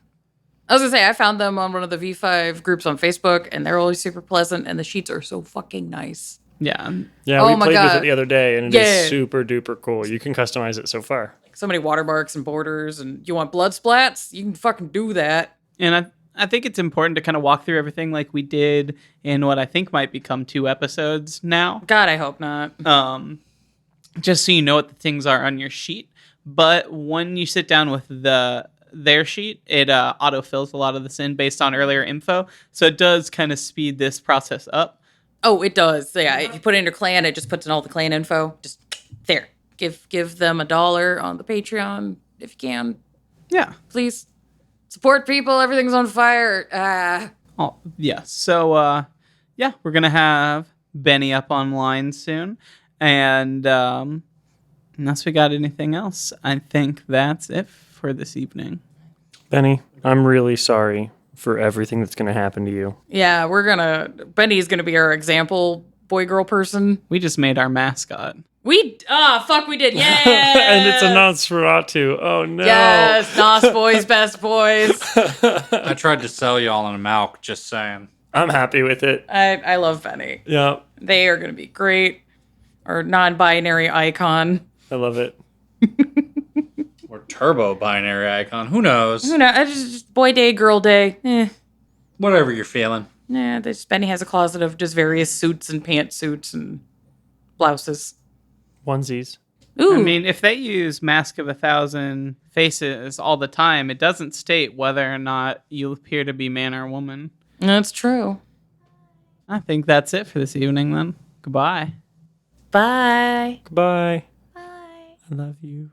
I was going to say, I found them on one of the V5 groups on Facebook, and they're always super pleasant, and the sheets are so fucking nice. yeah. Yeah, Oh we my played with God. it the other day, and it Yeah. is super duper cool. You can customize it so far. So many watermarks and borders, and you want blood splats? You can fucking do that. And I think it's important to kind of walk through everything like we did in what I think might become 2 episodes now. God, I hope not. Just so you know what the things are on your sheet. But when you sit down with their sheet, it autofills a lot of this in based on earlier info. So it does kind of speed this process up. Oh, it does. Yeah, if you put it in your clan, it just puts in all the clan info. Just there. Give them $1 on the Patreon if you can. Yeah. Please. Support people. Everything's on fire. Oh, yeah. So, yeah, we're going to have Benny up online soon. And unless we got anything else, I think that's it for this evening. Benny, I'm really sorry for everything that's going to happen to you. Yeah, Benny's gonna be our example boy-girl person. We just made our mascot. We did. Yeah. And it's a Nosferatu. Oh, no. Yes, Nos boys, best boys. I tried to sell y'all on a Malk, just saying. I'm happy with it. I love Benny. Yeah, They are gonna be great. Our non-binary icon. I love it. Or turbo binary icon. Who knows? Who knows? It's just boy day, girl day. Whatever you're feeling. Benny has a closet of just various suits and pantsuits and blouses. Onesies. Ooh. I mean, if they use Mask of 1,000 Faces all the time, it doesn't state whether or not you appear to be man or woman. That's true. I think that's it for this evening then. Goodbye. Bye. Goodbye. Bye. I love you.